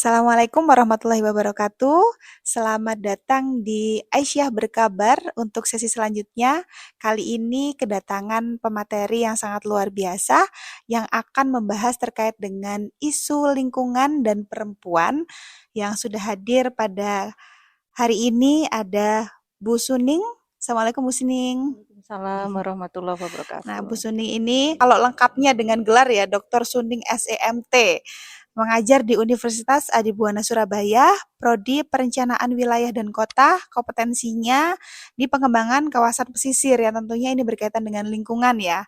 Assalamualaikum warahmatullahi wabarakatuh. Selamat datang di Aisyah Berkabar untuk sesi selanjutnya. Kali ini kedatangan pemateri yang sangat luar biasa yang akan membahas terkait dengan isu lingkungan dan perempuan yang sudah hadir pada hari ini ada Bu Suning. Assalamualaikum Bu Suning. Waalaikumsalam warahmatullahi Nah, wabarakatuh. Bu Suning ini kalau lengkapnya dengan gelar ya Dr. Suning SEMT, mengajar di Universitas Adibuana Surabaya, Prodi Perencanaan Wilayah dan Kota, kompetensinya di pengembangan kawasan pesisir ya, tentunya ini berkaitan dengan lingkungan ya.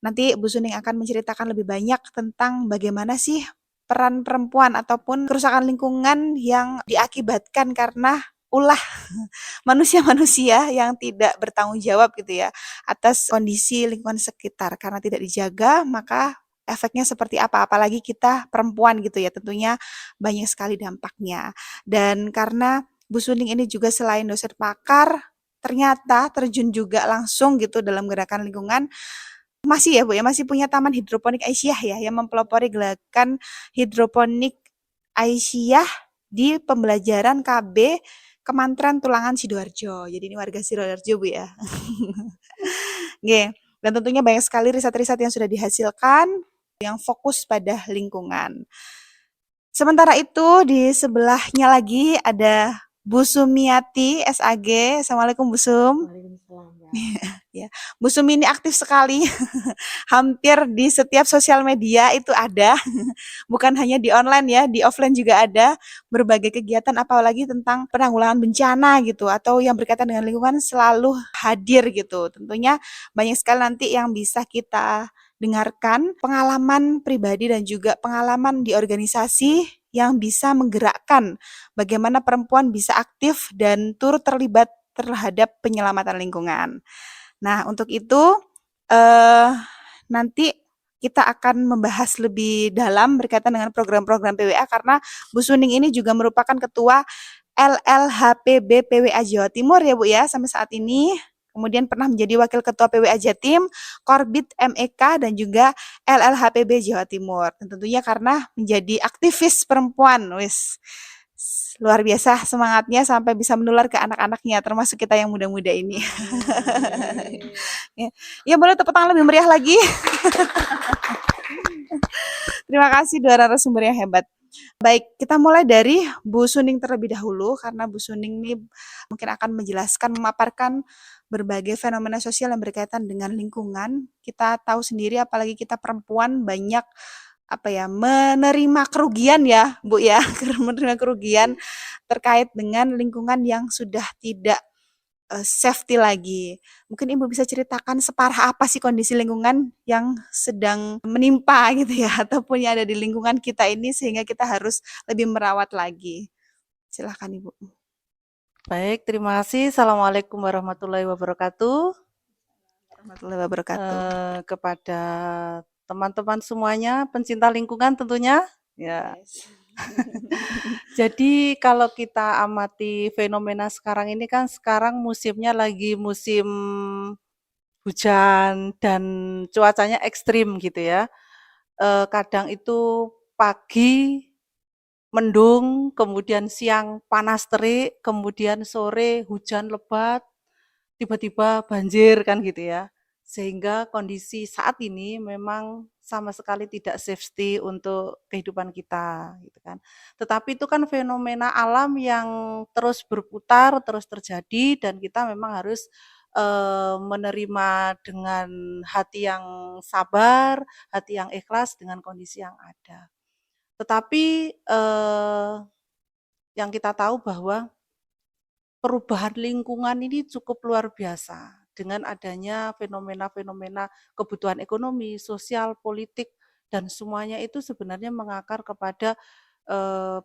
Nanti Bu Suning akan menceritakan lebih banyak tentang bagaimana sih peran perempuan ataupun kerusakan lingkungan yang diakibatkan karena ulah manusia-manusia yang tidak bertanggung jawab gitu ya atas kondisi lingkungan sekitar. Karena tidak dijaga, maka efeknya seperti apa? Apalagi kita perempuan gitu ya, tentunya banyak sekali dampaknya. Dan karena Bu Suning ini juga selain dosen pakar, ternyata terjun juga langsung gitu dalam gerakan lingkungan. Masih ya Bu ya, masih punya Taman Hidroponik Aisyah ya, yang mempelopori gerakan hidroponik Aisyah di pembelajaran KB Kementerian Tulangan Sidoarjo. Jadi ini warga Sidoarjo Bu ya. Oke. Dan tentunya banyak sekali riset-riset yang sudah dihasilkan yang fokus pada lingkungan. Sementara itu di sebelahnya lagi ada Bu Sumiati SAG. Assalamualaikum Bu Sum. Waalaikumsalam. Ya, Bu Sum ini aktif sekali. Hampir di setiap sosial media itu ada. Bukan hanya di online ya, di offline juga ada berbagai kegiatan apalagi tentang penanggulangan bencana gitu atau yang berkaitan dengan lingkungan selalu hadir gitu. Tentunya banyak sekali nanti yang bisa kita dengarkan pengalaman pribadi dan juga pengalaman di organisasi yang bisa menggerakkan bagaimana perempuan bisa aktif dan turut terlibat terhadap penyelamatan lingkungan. Nah, untuk itu eh, nanti kita akan membahas lebih dalam berkaitan dengan program-program PWA karena Bu Suning ini juga merupakan ketua LLHPB PWA Jawa Timur ya Bu ya sampai saat ini. Kemudian pernah menjadi wakil ketua PWA Jatim, Korbit MEK dan juga LLHPB Jawa Timur. Dan tentunya karena menjadi aktivis perempuan, wis luar biasa semangatnya sampai bisa menular ke anak-anaknya termasuk kita yang muda-muda ini. Ya, ya boleh tepuk tangan lebih meriah lagi. Terima kasih dua narasumber yang hebat. Baik, kita mulai dari Bu Suning terlebih dahulu karena Bu Suning ini mungkin akan menjelaskan, memaparkan berbagai fenomena sosial yang berkaitan dengan lingkungan. Kita tahu sendiri apalagi kita perempuan banyak apa ya menerima kerugian ya Bu ya, menerima kerugian terkait dengan lingkungan yang sudah tidak safety lagi. Mungkin Ibu bisa ceritakan separah apa sih kondisi lingkungan yang sedang menimpa gitu ya, ataupun yang ada di lingkungan kita ini sehingga kita harus lebih merawat lagi. Silahkan Ibu. Baik, terima kasih. Assalamualaikum warahmatullahi wabarakatuh. Warahmatullahi wabarakatuh. Kepada teman-teman semuanya, pencinta lingkungan tentunya. Ya. Yes. Jadi kalau kita amati fenomena sekarang ini kan sekarang musimnya lagi musim hujan dan cuacanya ekstrim gitu ya. Kadang itu pagi mendung, kemudian siang panas terik, kemudian sore hujan lebat, tiba-tiba banjir kan gitu ya. Sehingga kondisi saat ini memang sama sekali tidak safety untuk kehidupan kita gitu kan. Tetapi itu kan fenomena alam yang terus berputar, terus terjadi dan kita memang harus menerima dengan hati yang sabar, hati yang ikhlas dengan kondisi yang ada. Tetapi yang kita tahu bahwa perubahan lingkungan ini cukup luar biasa dengan adanya fenomena-fenomena kebutuhan ekonomi, sosial, politik, dan semuanya itu sebenarnya mengakar kepada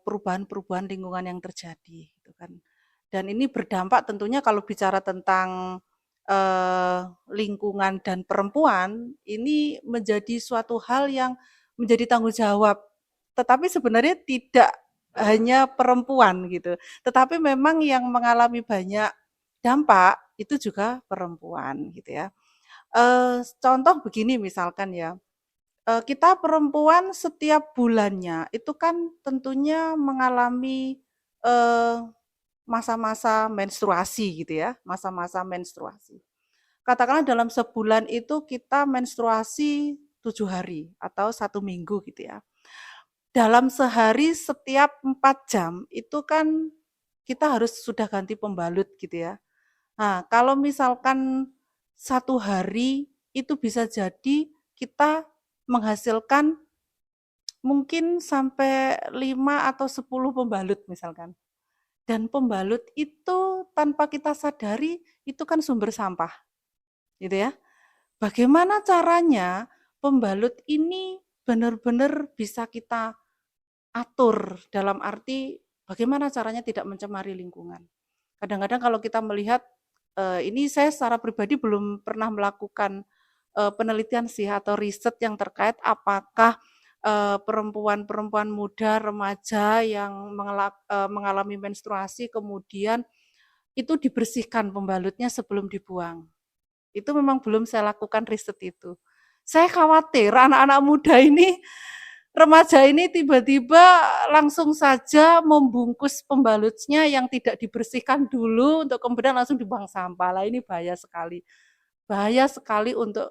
perubahan-perubahan lingkungan yang terjadi, gitu kan. Dan ini berdampak tentunya kalau bicara tentang lingkungan dan perempuan, ini menjadi suatu hal yang menjadi tanggung jawab. Tetapi sebenarnya tidak hanya perempuan gitu, tetapi memang yang mengalami banyak dampak itu juga perempuan gitu ya. Contoh begini misalkan ya, Kita perempuan setiap bulannya itu kan tentunya mengalami, eee, masa-masa menstruasi gitu ya, masa-masa menstruasi. Katakanlah dalam sebulan itu kita menstruasi 7 hari atau 1 minggu gitu ya. Dalam sehari setiap 4 jam itu kan kita harus sudah ganti pembalut gitu ya. Nah, kalau misalkan 1 hari itu bisa jadi kita menghasilkan mungkin sampai 5 atau 10 pembalut misalkan. Dan pembalut itu tanpa kita sadari itu kan sumber sampah, gitu ya. Bagaimana caranya pembalut ini benar-benar bisa kita atur dalam arti bagaimana caranya tidak mencemari lingkungan. Kadang-kadang kalau kita melihat, ini saya secara pribadi belum pernah melakukan, penelitian sih atau riset yang terkait apakah, perempuan-perempuan muda, remaja yang mengalami menstruasi kemudian itu dibersihkan pembalutnya sebelum dibuang. Itu memang belum saya lakukan riset itu. Saya khawatir anak-anak muda ini, remaja ini tiba-tiba langsung saja membungkus pembalutnya yang tidak dibersihkan dulu untuk kemudian langsung dibuang sampah. Lah ini bahaya sekali. Bahaya sekali untuk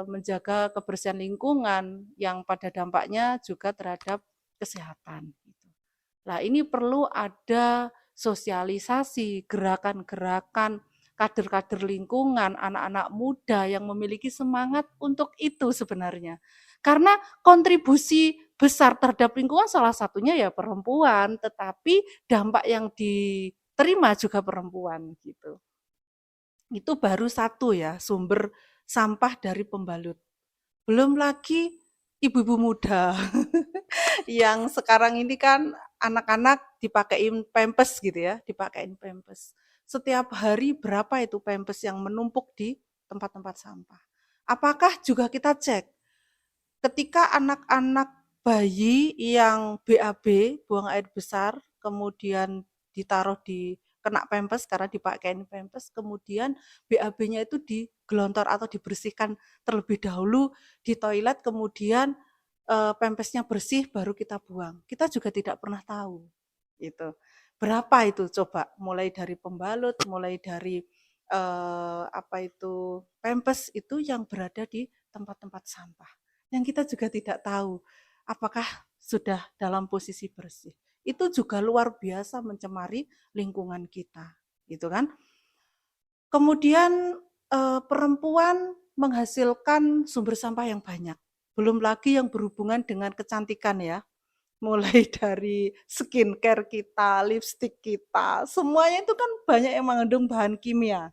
menjaga kebersihan lingkungan yang pada dampaknya juga terhadap kesehatan. Nah, ini perlu ada sosialisasi, gerakan-gerakan kader-kader lingkungan, anak-anak muda yang memiliki semangat untuk itu sebenarnya. Karena kontribusi besar terhadap lingkungan salah satunya ya perempuan, tetapi dampak yang diterima juga perempuan gitu. Itu baru satu ya sumber sampah dari pembalut. Belum lagi ibu-ibu muda yang sekarang ini kan anak-anak dipakein pampers gitu ya, dipakein pampers. Setiap hari berapa itu pampers yang menumpuk di tempat-tempat sampah. Apakah juga kita cek ketika anak-anak bayi yang BAB, buang air besar, kemudian ditaruh di kena pampers karena dipakein pampers, kemudian BAB-nya itu digelontor atau dibersihkan terlebih dahulu di toilet, kemudian pampers-nya bersih baru kita buang. Kita juga tidak pernah tahu gitu. Berapa itu coba? Mulai dari pembalut, mulai dari pampers itu yang berada di tempat-tempat sampah. Yang kita juga tidak tahu apakah sudah dalam posisi bersih. Itu juga luar biasa mencemari lingkungan kita, gitu kan? Kemudian perempuan menghasilkan sumber sampah yang banyak. Belum lagi yang berhubungan dengan kecantikan ya. Mulai dari skincare kita, lipstick kita, semuanya itu kan banyak yang mengandung bahan kimia.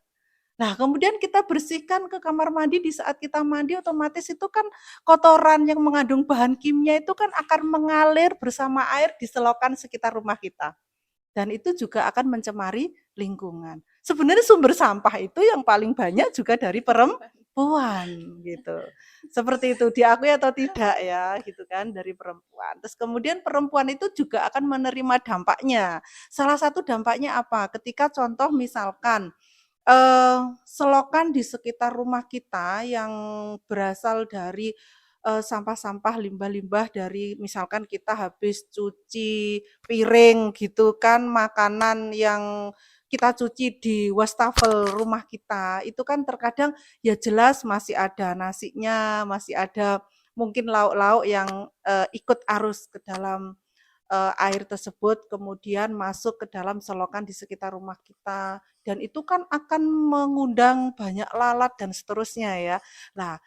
Nah, kemudian kita bersihkan ke kamar mandi, di saat kita mandi otomatis itu kan kotoran yang mengandung bahan kimia itu kan akan mengalir bersama air di selokan sekitar rumah kita. Dan itu juga akan mencemari lingkungan. Sebenarnya sumber sampah itu yang paling banyak juga dari perempuan gitu. Seperti itu, diakui atau tidak ya gitu kan dari perempuan. Terus kemudian perempuan itu juga akan menerima dampaknya. Salah satu dampaknya apa? Ketika contoh misalkan selokan di sekitar rumah kita yang berasal dari sampah-sampah, limbah-limbah dari misalkan kita habis cuci piring gitu kan, makanan yang kita cuci di wastafel rumah kita, itu kan terkadang ya jelas masih ada nasinya, masih ada mungkin lauk-lauk yang ikut arus ke dalam air tersebut, kemudian masuk ke dalam selokan di sekitar rumah kita, dan itu kan akan mengundang banyak lalat dan seterusnya ya. Nah,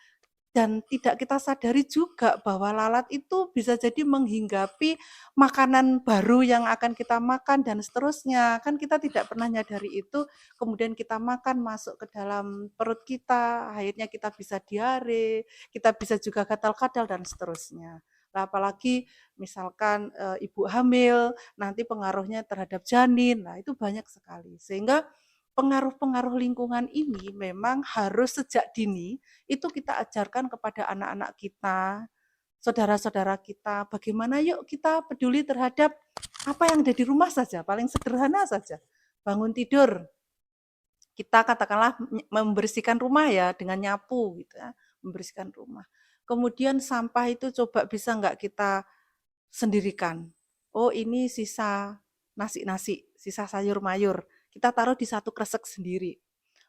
dan tidak kita sadari juga bahwa lalat itu bisa jadi menghinggapi makanan baru yang akan kita makan dan seterusnya. Kan kita tidak pernah nyadari itu, kemudian kita makan masuk ke dalam perut kita, akhirnya kita bisa diare, kita bisa juga gatal-gatal dan seterusnya. Nah, apalagi misalkan ibu hamil, nanti pengaruhnya terhadap janin, nah itu banyak sekali. Sehingga pengaruh-pengaruh lingkungan ini memang harus sejak dini itu kita ajarkan kepada anak-anak kita, saudara-saudara kita, bagaimana yuk kita peduli terhadap apa yang ada di rumah saja, paling sederhana saja. Bangun tidur, kita katakanlah membersihkan rumah ya dengan nyapu gitu ya, membersihkan rumah. Kemudian sampah itu coba bisa nggak kita sendirikan. Oh ini sisa nasi-nasi, sisa sayur-mayur, kita taruh di satu kresek sendiri.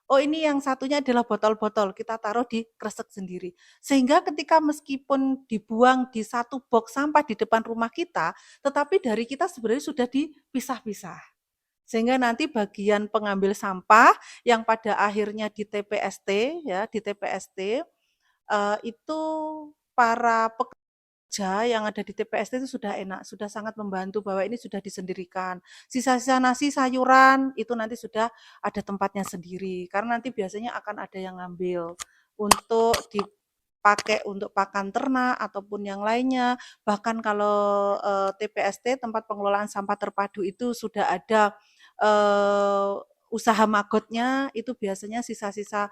Oh ini yang satunya adalah botol-botol, kita taruh di kresek sendiri. Sehingga ketika meskipun dibuang di satu box sampah di depan rumah kita, tetapi dari kita sebenarnya sudah dipisah-pisah. Sehingga nanti bagian pengambil sampah yang pada akhirnya di TPST ya, di TPST itu para pekerja yang ada di TPST itu sudah enak, sudah sangat membantu bahwa ini sudah disendirikan. Sisa-sisa nasi, sayuran itu nanti sudah ada tempatnya sendiri. Karena nanti biasanya akan ada yang ngambil untuk dipakai untuk pakan ternak ataupun yang lainnya. Bahkan kalau TPST tempat pengelolaan sampah terpadu itu sudah ada usaha magotnya, itu biasanya sisa-sisa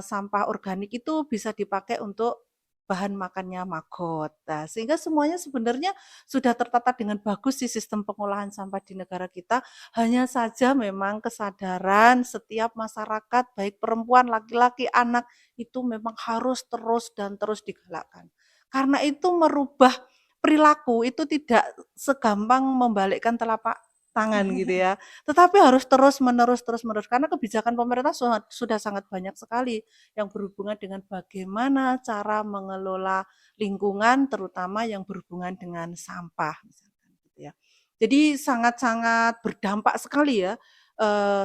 sampah organik itu bisa dipakai untuk bahan makannya magot. Nah, sehingga semuanya sebenarnya sudah tertata dengan bagus di sistem pengolahan sampah di negara kita. Hanya saja memang kesadaran setiap masyarakat, baik perempuan, laki-laki, anak, itu memang harus terus dan terus digalakkan. Karena itu merubah perilaku itu tidak segampang membalikkan telapak tangan gitu ya. Tetapi harus terus menerus karena kebijakan pemerintah sudah sangat banyak sekali yang berhubungan dengan bagaimana cara mengelola lingkungan, terutama yang berhubungan dengan sampah, misalkan gitu ya. Jadi sangat-sangat berdampak sekali ya,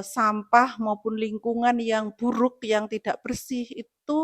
sampah maupun lingkungan yang buruk, yang tidak bersih itu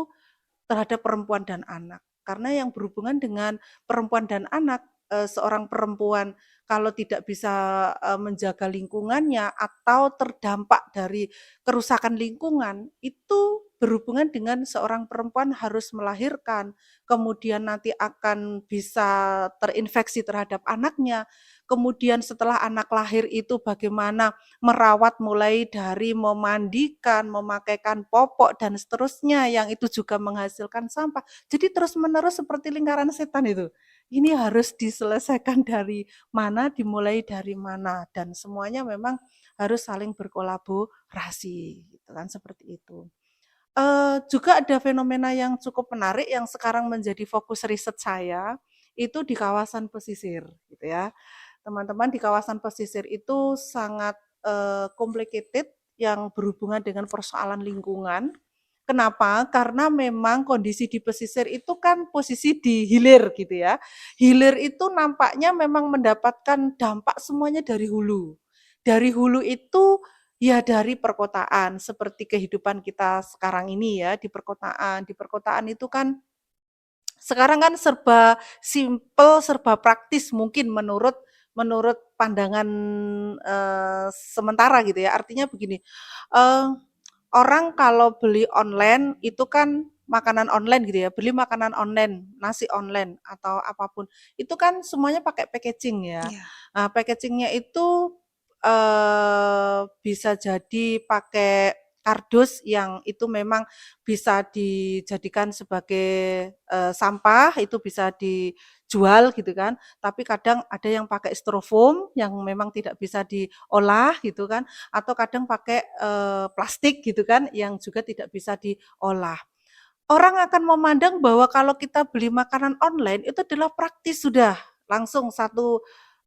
terhadap perempuan dan anak. Karena yang berhubungan dengan perempuan dan anak, seorang perempuan kalau tidak bisa menjaga lingkungannya atau terdampak dari kerusakan lingkungan, itu berhubungan dengan seorang perempuan harus melahirkan, kemudian nanti akan bisa terinfeksi terhadap anaknya, kemudian setelah anak lahir itu bagaimana merawat mulai dari memandikan, memakaikan popok dan seterusnya yang itu juga menghasilkan sampah. Jadi terus-menerus seperti lingkaran setan itu. Ini harus diselesaikan dari mana, dimulai dari mana dan semuanya memang harus saling berkolaborasi gitu kan seperti itu. Juga ada fenomena yang cukup menarik yang sekarang menjadi fokus riset saya, itu di kawasan pesisir gitu ya. Teman-teman di kawasan pesisir itu sangat complicated yang berhubungan dengan persoalan lingkungan. Kenapa? Karena memang kondisi di pesisir itu kan posisi di hilir gitu ya. Hilir itu nampaknya memang mendapatkan dampak semuanya dari hulu. Dari hulu itu ya dari perkotaan, seperti kehidupan kita sekarang ini ya di perkotaan. Di perkotaan itu kan sekarang kan serba simpel, serba praktis mungkin menurut menurut pandangan sementara gitu ya. Artinya begini, eh, orang kalau beli online itu kan makanan online gitu ya, beli makanan online, nasi online atau apapun, itu kan semuanya pakai packaging ya. Iya. Nah, packagingnya itu bisa jadi pakai kardus yang itu memang bisa dijadikan sebagai sampah, itu bisa dijual gitu kan. Tapi kadang ada yang pakai styrofoam yang memang tidak bisa diolah gitu kan, atau kadang pakai plastik gitu kan yang juga tidak bisa diolah. Orang akan memandang bahwa kalau kita beli makanan online itu adalah praktis sudah, langsung satu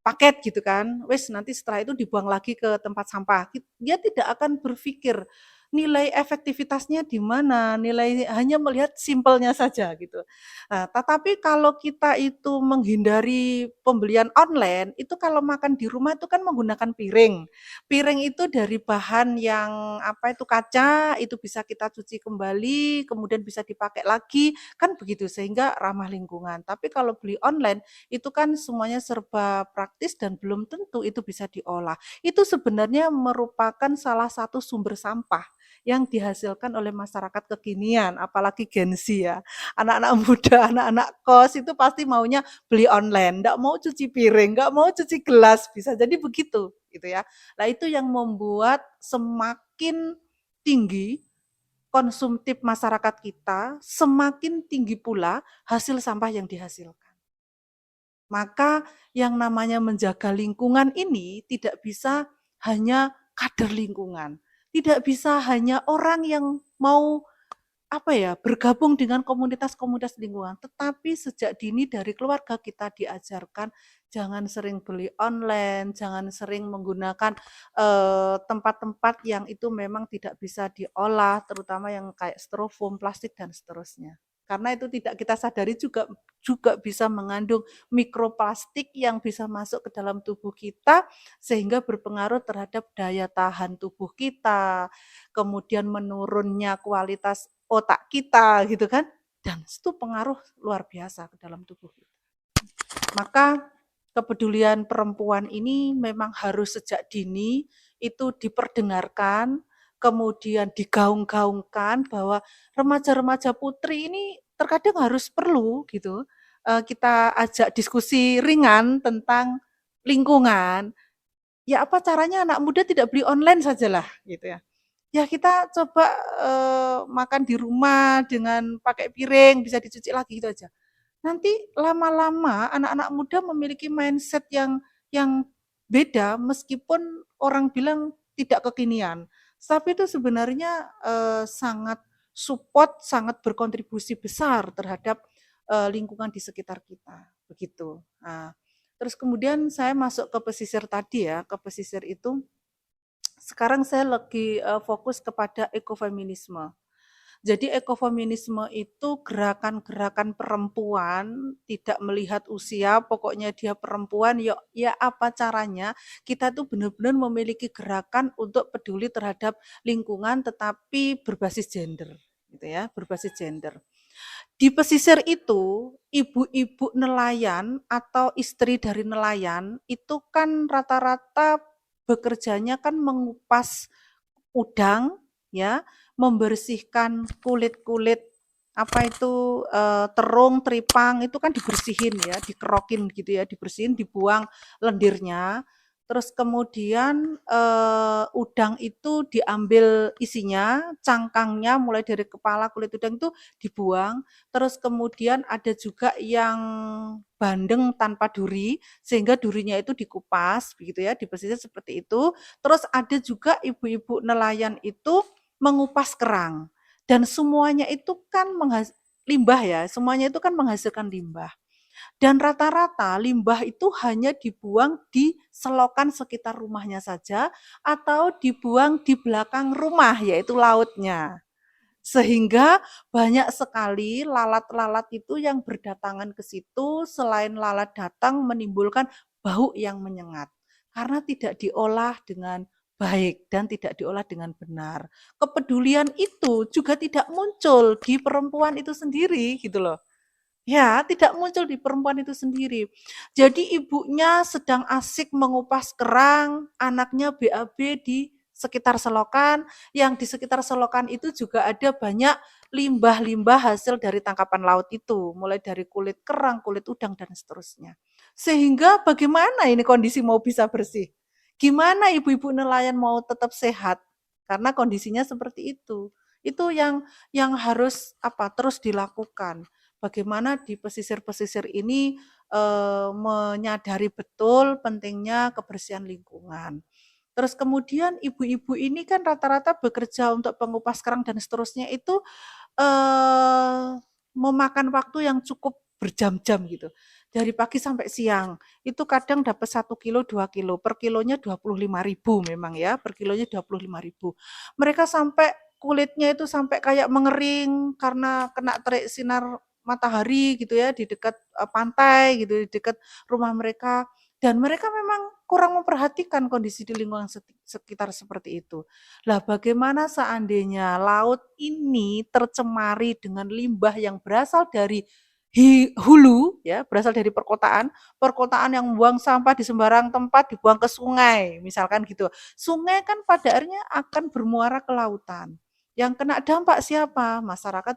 paket gitu kan, wes nanti setelah itu dibuang lagi ke tempat sampah. Dia tidak akan berpikir nilai efektivitasnya di mana, nilai hanya melihat simpelnya saja gitu. Nah, tetapi kalau kita itu menghindari pembelian online, itu kalau makan di rumah itu kan menggunakan piring. Piring itu dari bahan yang apa itu kaca, itu bisa kita cuci kembali, kemudian bisa dipakai lagi, kan begitu sehingga ramah lingkungan. Tapi kalau beli online itu kan semuanya serba praktis dan belum tentu itu bisa diolah. Itu sebenarnya merupakan salah satu sumber sampah yang dihasilkan oleh masyarakat kekinian, apalagi Gen Z ya. Anak-anak muda, anak-anak kos itu pasti maunya beli online, nggak mau cuci piring, nggak mau cuci gelas, bisa jadi begitu gitu ya. Nah itu yang membuat semakin tinggi konsumtif masyarakat kita, semakin tinggi pula hasil sampah yang dihasilkan. Maka yang namanya menjaga lingkungan ini tidak bisa hanya kader lingkungan. Tidak bisa hanya orang yang mau bergabung dengan komunitas-komunitas lingkungan. Tetapi sejak dini dari keluarga kita diajarkan jangan sering beli online, jangan sering menggunakan tempat-tempat yang itu memang tidak bisa diolah, terutama yang kayak styrofoam, plastik dan seterusnya. Karena itu tidak kita sadari juga bisa mengandung mikroplastik yang bisa masuk ke dalam tubuh kita sehingga berpengaruh terhadap daya tahan tubuh kita, kemudian menurunnya kualitas otak kita gitu kan, dan itu pengaruh luar biasa ke dalam tubuh kita. Maka kepedulian perempuan ini memang harus sejak dini itu diperdengarkan, kemudian digaung-gaungkan bahwa remaja-remaja putri ini terkadang harus perlu gitu, kita ajak diskusi ringan tentang lingkungan, ya apa caranya anak muda tidak beli online sajalah gitu ya. Ya kita coba makan di rumah dengan pakai piring, bisa dicuci lagi gitu aja. Nanti lama-lama anak-anak muda memiliki mindset yang beda meskipun orang bilang tidak kekinian. Tapi itu sebenarnya sangat support, sangat berkontribusi besar terhadap lingkungan di sekitar kita. Begitu. Nah, terus kemudian saya masuk ke pesisir tadi ya, ke pesisir itu sekarang saya lagi fokus kepada ekofeminisme. Jadi ekofeminisme itu gerakan-gerakan perempuan, tidak melihat usia, pokoknya dia perempuan, ya apa caranya kita tuh benar-benar memiliki gerakan untuk peduli terhadap lingkungan tetapi berbasis gender, gitu ya, berbasis gender. Di pesisir itu, ibu-ibu nelayan atau istri dari nelayan itu kan rata-rata bekerjanya kan mengupas udang, ya, membersihkan kulit-kulit apa itu terung, tripang itu kan dibersihin ya, dikerokin gitu ya, dibersihin, dibuang lendirnya. Terus kemudian udang itu diambil isinya, cangkangnya mulai dari kepala kulit udang itu dibuang. Terus kemudian ada juga yang bandeng tanpa duri, sehingga durinya itu dikupas, begitu ya, di pesisir seperti itu. Terus ada juga ibu-ibu nelayan itu mengupas kerang. Dan semuanya itu kan limbah ya, semuanya itu kan menghasilkan limbah. Dan rata-rata limbah itu hanya dibuang di selokan sekitar rumahnya saja atau dibuang di belakang rumah, yaitu lautnya. Sehingga banyak sekali lalat-lalat itu yang berdatangan ke situ, selain lalat datang menimbulkan bau yang menyengat. Karena tidak diolah dengan baik dan tidak diolah dengan benar. Kepedulian itu juga tidak muncul di perempuan itu sendiri gitu loh. Ya, tidak muncul di perempuan itu sendiri. Jadi ibunya sedang asik mengupas kerang, anaknya BAB di sekitar selokan, yang di sekitar selokan itu juga ada banyak limbah-limbah hasil dari tangkapan laut itu, mulai dari kulit kerang, kulit udang, dan seterusnya. Sehingga bagaimana ini kondisi mau bisa bersih? Gimana ibu-ibu nelayan mau tetap sehat? Karena kondisinya seperti itu. Itu yang harus terus dilakukan bagaimana di pesisir-pesisir ini menyadari betul pentingnya kebersihan lingkungan. Terus kemudian ibu-ibu ini kan rata-rata bekerja untuk pengupas kerang dan seterusnya itu memakan waktu yang cukup berjam-jam gitu. Dari pagi sampai siang, itu kadang dapat 1 kilo, 2 kilo. Per kilonya 25.000 memang ya, per kilonya 25.000. Mereka sampai kulitnya itu sampai kayak mengering karena kena terik sinar matahari gitu ya, di dekat pantai gitu, di dekat rumah mereka. Dan mereka memang kurang memperhatikan kondisi di lingkungan sekitar seperti itu. Lah bagaimana seandainya laut ini tercemari dengan limbah yang berasal dari hulu ya, berasal dari perkotaan, perkotaan yang membuang sampah di sembarang tempat dibuang ke sungai, misalkan gitu. Sungai kan pada akhirnya akan bermuara ke lautan. Yang kena dampak siapa? Masyarakat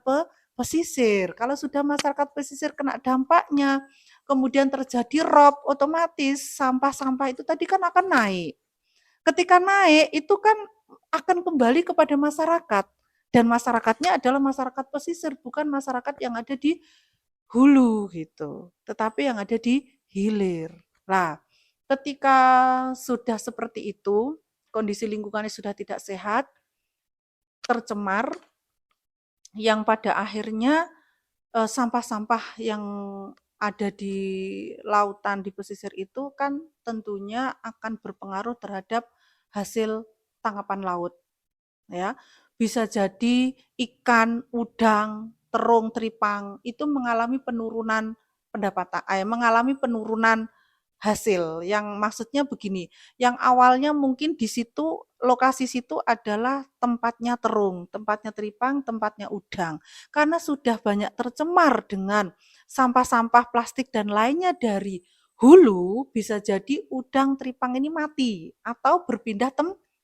pesisir. Kalau sudah masyarakat pesisir kena dampaknya, kemudian terjadi rob, otomatis sampah-sampah itu tadi kan akan naik. Ketika naik itu kan akan kembali kepada masyarakat dan masyarakatnya adalah masyarakat pesisir, bukan masyarakat yang ada di hulu gitu, tetapi yang ada di hilir. Nah, ketika sudah seperti itu, kondisi lingkungannya sudah tidak sehat, tercemar, yang pada akhirnya sampah-sampah yang ada di lautan, di pesisir itu kan tentunya akan berpengaruh terhadap hasil tangkapan laut, ya. Bisa jadi ikan, udang, terung, teripang itu mengalami penurunan mengalami penurunan hasil. Yang maksudnya begini, yang awalnya mungkin di situ lokasi situ adalah tempatnya terung, tempatnya teripang, tempatnya udang. Karena sudah banyak tercemar dengan sampah-sampah plastik dan lainnya dari hulu, bisa jadi udang teripang ini mati atau berpindah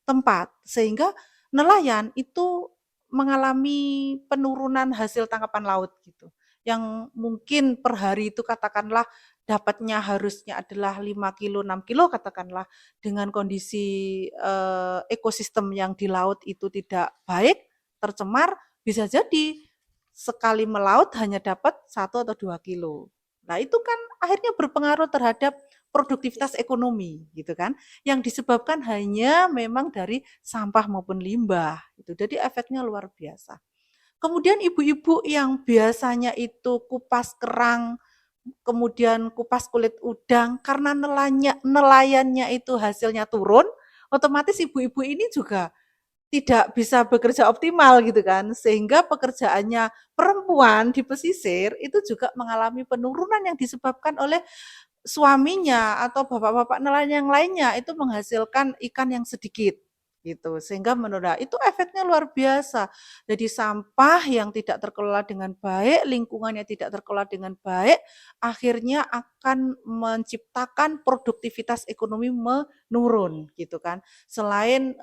tempat sehingga nelayan itu mengalami penurunan hasil tangkapan laut gitu. Yang mungkin per hari itu katakanlah dapatnya harusnya adalah 5 kilo, 6 kilo katakanlah, dengan kondisi ekosistem yang di laut itu tidak baik, tercemar, bisa jadi sekali melaut hanya dapat 1 atau 2 kilo. Nah itu kan akhirnya berpengaruh terhadap produktivitas ekonomi gitu kan, yang disebabkan hanya memang dari sampah maupun limbah. Itu jadi efeknya luar biasa. Kemudian ibu-ibu yang biasanya itu kupas kerang, kemudian kupas kulit udang, karena nelayannya itu hasilnya turun, otomatis ibu-ibu ini juga tidak bisa bekerja optimal gitu kan, sehingga pekerjaannya perempuan di pesisir itu juga mengalami penurunan yang disebabkan oleh suaminya atau bapak-bapak nelayan yang lainnya itu menghasilkan ikan yang sedikit gitu sehingga menurut itu efeknya luar biasa. Jadi sampah yang tidak terkelola dengan baik, lingkungan yang tidak terkelola dengan baik, akhirnya akan menciptakan produktivitas ekonomi menurun gitu kan. Selain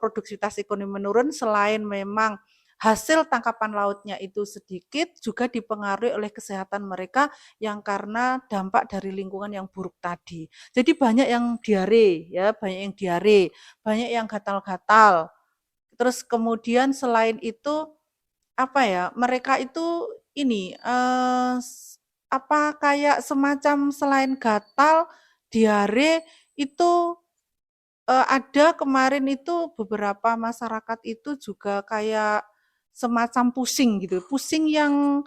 produktivitas ekonomi menurun, selain memang hasil tangkapan lautnya itu sedikit, juga dipengaruhi oleh kesehatan mereka yang karena dampak dari lingkungan yang buruk tadi. Jadi banyak yang diare, ya, banyak yang gatal-gatal. Terus kemudian selain itu apa ya? Mereka itu ini apa kayak semacam selain gatal, diare itu ada kemarin itu beberapa masyarakat itu juga kayak semacam pusing gitu, pusing yang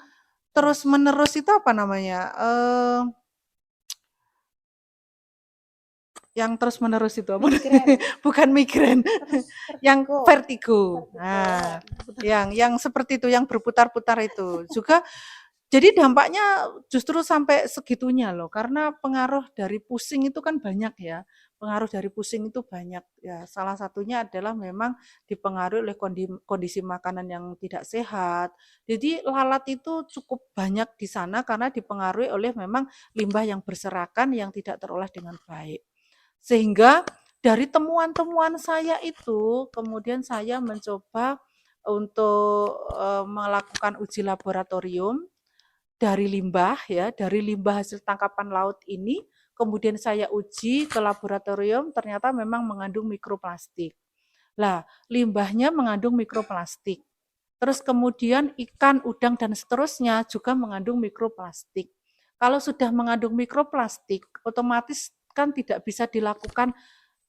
terus-menerus itu apa namanya? Yang terus-menerus itu apa? Migren. Bukan migrain, yang Vertigo. vertigo. Vertigo. Nah, yang seperti itu, yang berputar-putar itu. Juga jadi dampaknya justru sampai segitunya loh, karena pengaruh dari pusing itu kan banyak ya. Pengaruh dari pusing itu banyak ya. Salah satunya adalah memang dipengaruhi oleh kondisi makanan yang tidak sehat. Jadi lalat itu cukup banyak di sana karena dipengaruhi oleh memang limbah yang berserakan yang tidak terolah dengan baik. Sehingga dari temuan-temuan saya itu, kemudian saya mencoba untuk melakukan uji laboratorium dari limbah ya, dari limbah hasil tangkapan laut ini, kemudian saya uji ke laboratorium, ternyata memang mengandung mikroplastik. Lah, limbahnya mengandung mikroplastik. Terus kemudian ikan, udang, dan seterusnya juga mengandung mikroplastik. Kalau sudah mengandung mikroplastik, otomatis kan tidak bisa dilakukan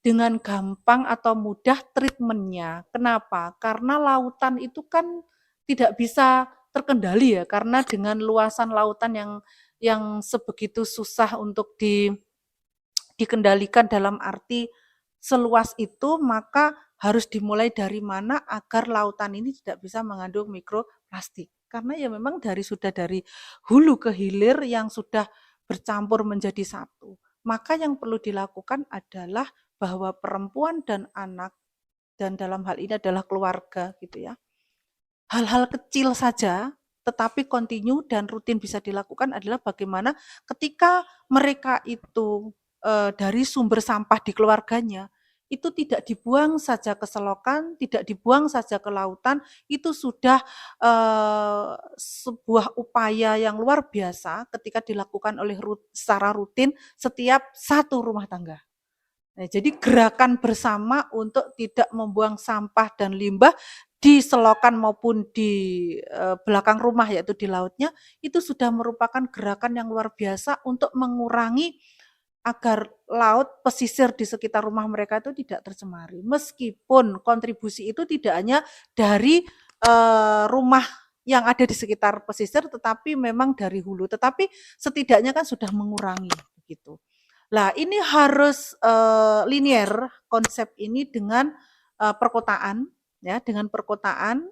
dengan gampang atau mudah treatmentnya. Kenapa? Karena lautan itu kan tidak bisa terkendali ya, karena dengan luasan lautan yang sebegitu susah untuk dikendalikan dalam arti seluas itu, maka harus dimulai dari mana agar lautan ini tidak bisa mengandung mikroplastik. Karena ya memang sudah dari hulu ke hilir yang sudah bercampur menjadi satu. Maka yang perlu dilakukan adalah bahwa perempuan dan anak, dan dalam hal ini adalah keluarga gitu ya. Hal-hal kecil saja tetapi kontinu dan rutin bisa dilakukan adalah bagaimana ketika mereka itu dari sumber sampah di keluarganya itu tidak dibuang saja ke selokan, tidak dibuang saja ke lautan, itu sudah sebuah upaya yang luar biasa ketika dilakukan oleh secara rutin setiap satu rumah tangga. Nah, jadi gerakan bersama untuk tidak membuang sampah dan limbah di selokan maupun di belakang rumah yaitu di lautnya itu sudah merupakan gerakan yang luar biasa untuk mengurangi agar laut pesisir di sekitar rumah mereka itu tidak tercemari. Meskipun kontribusi itu tidak hanya dari rumah yang ada di sekitar pesisir, tetapi memang dari hulu. Tetapi setidaknya kan sudah mengurangi begitu. Lah ini harus linier konsep ini dengan perkotaan, ya, dengan perkotaan,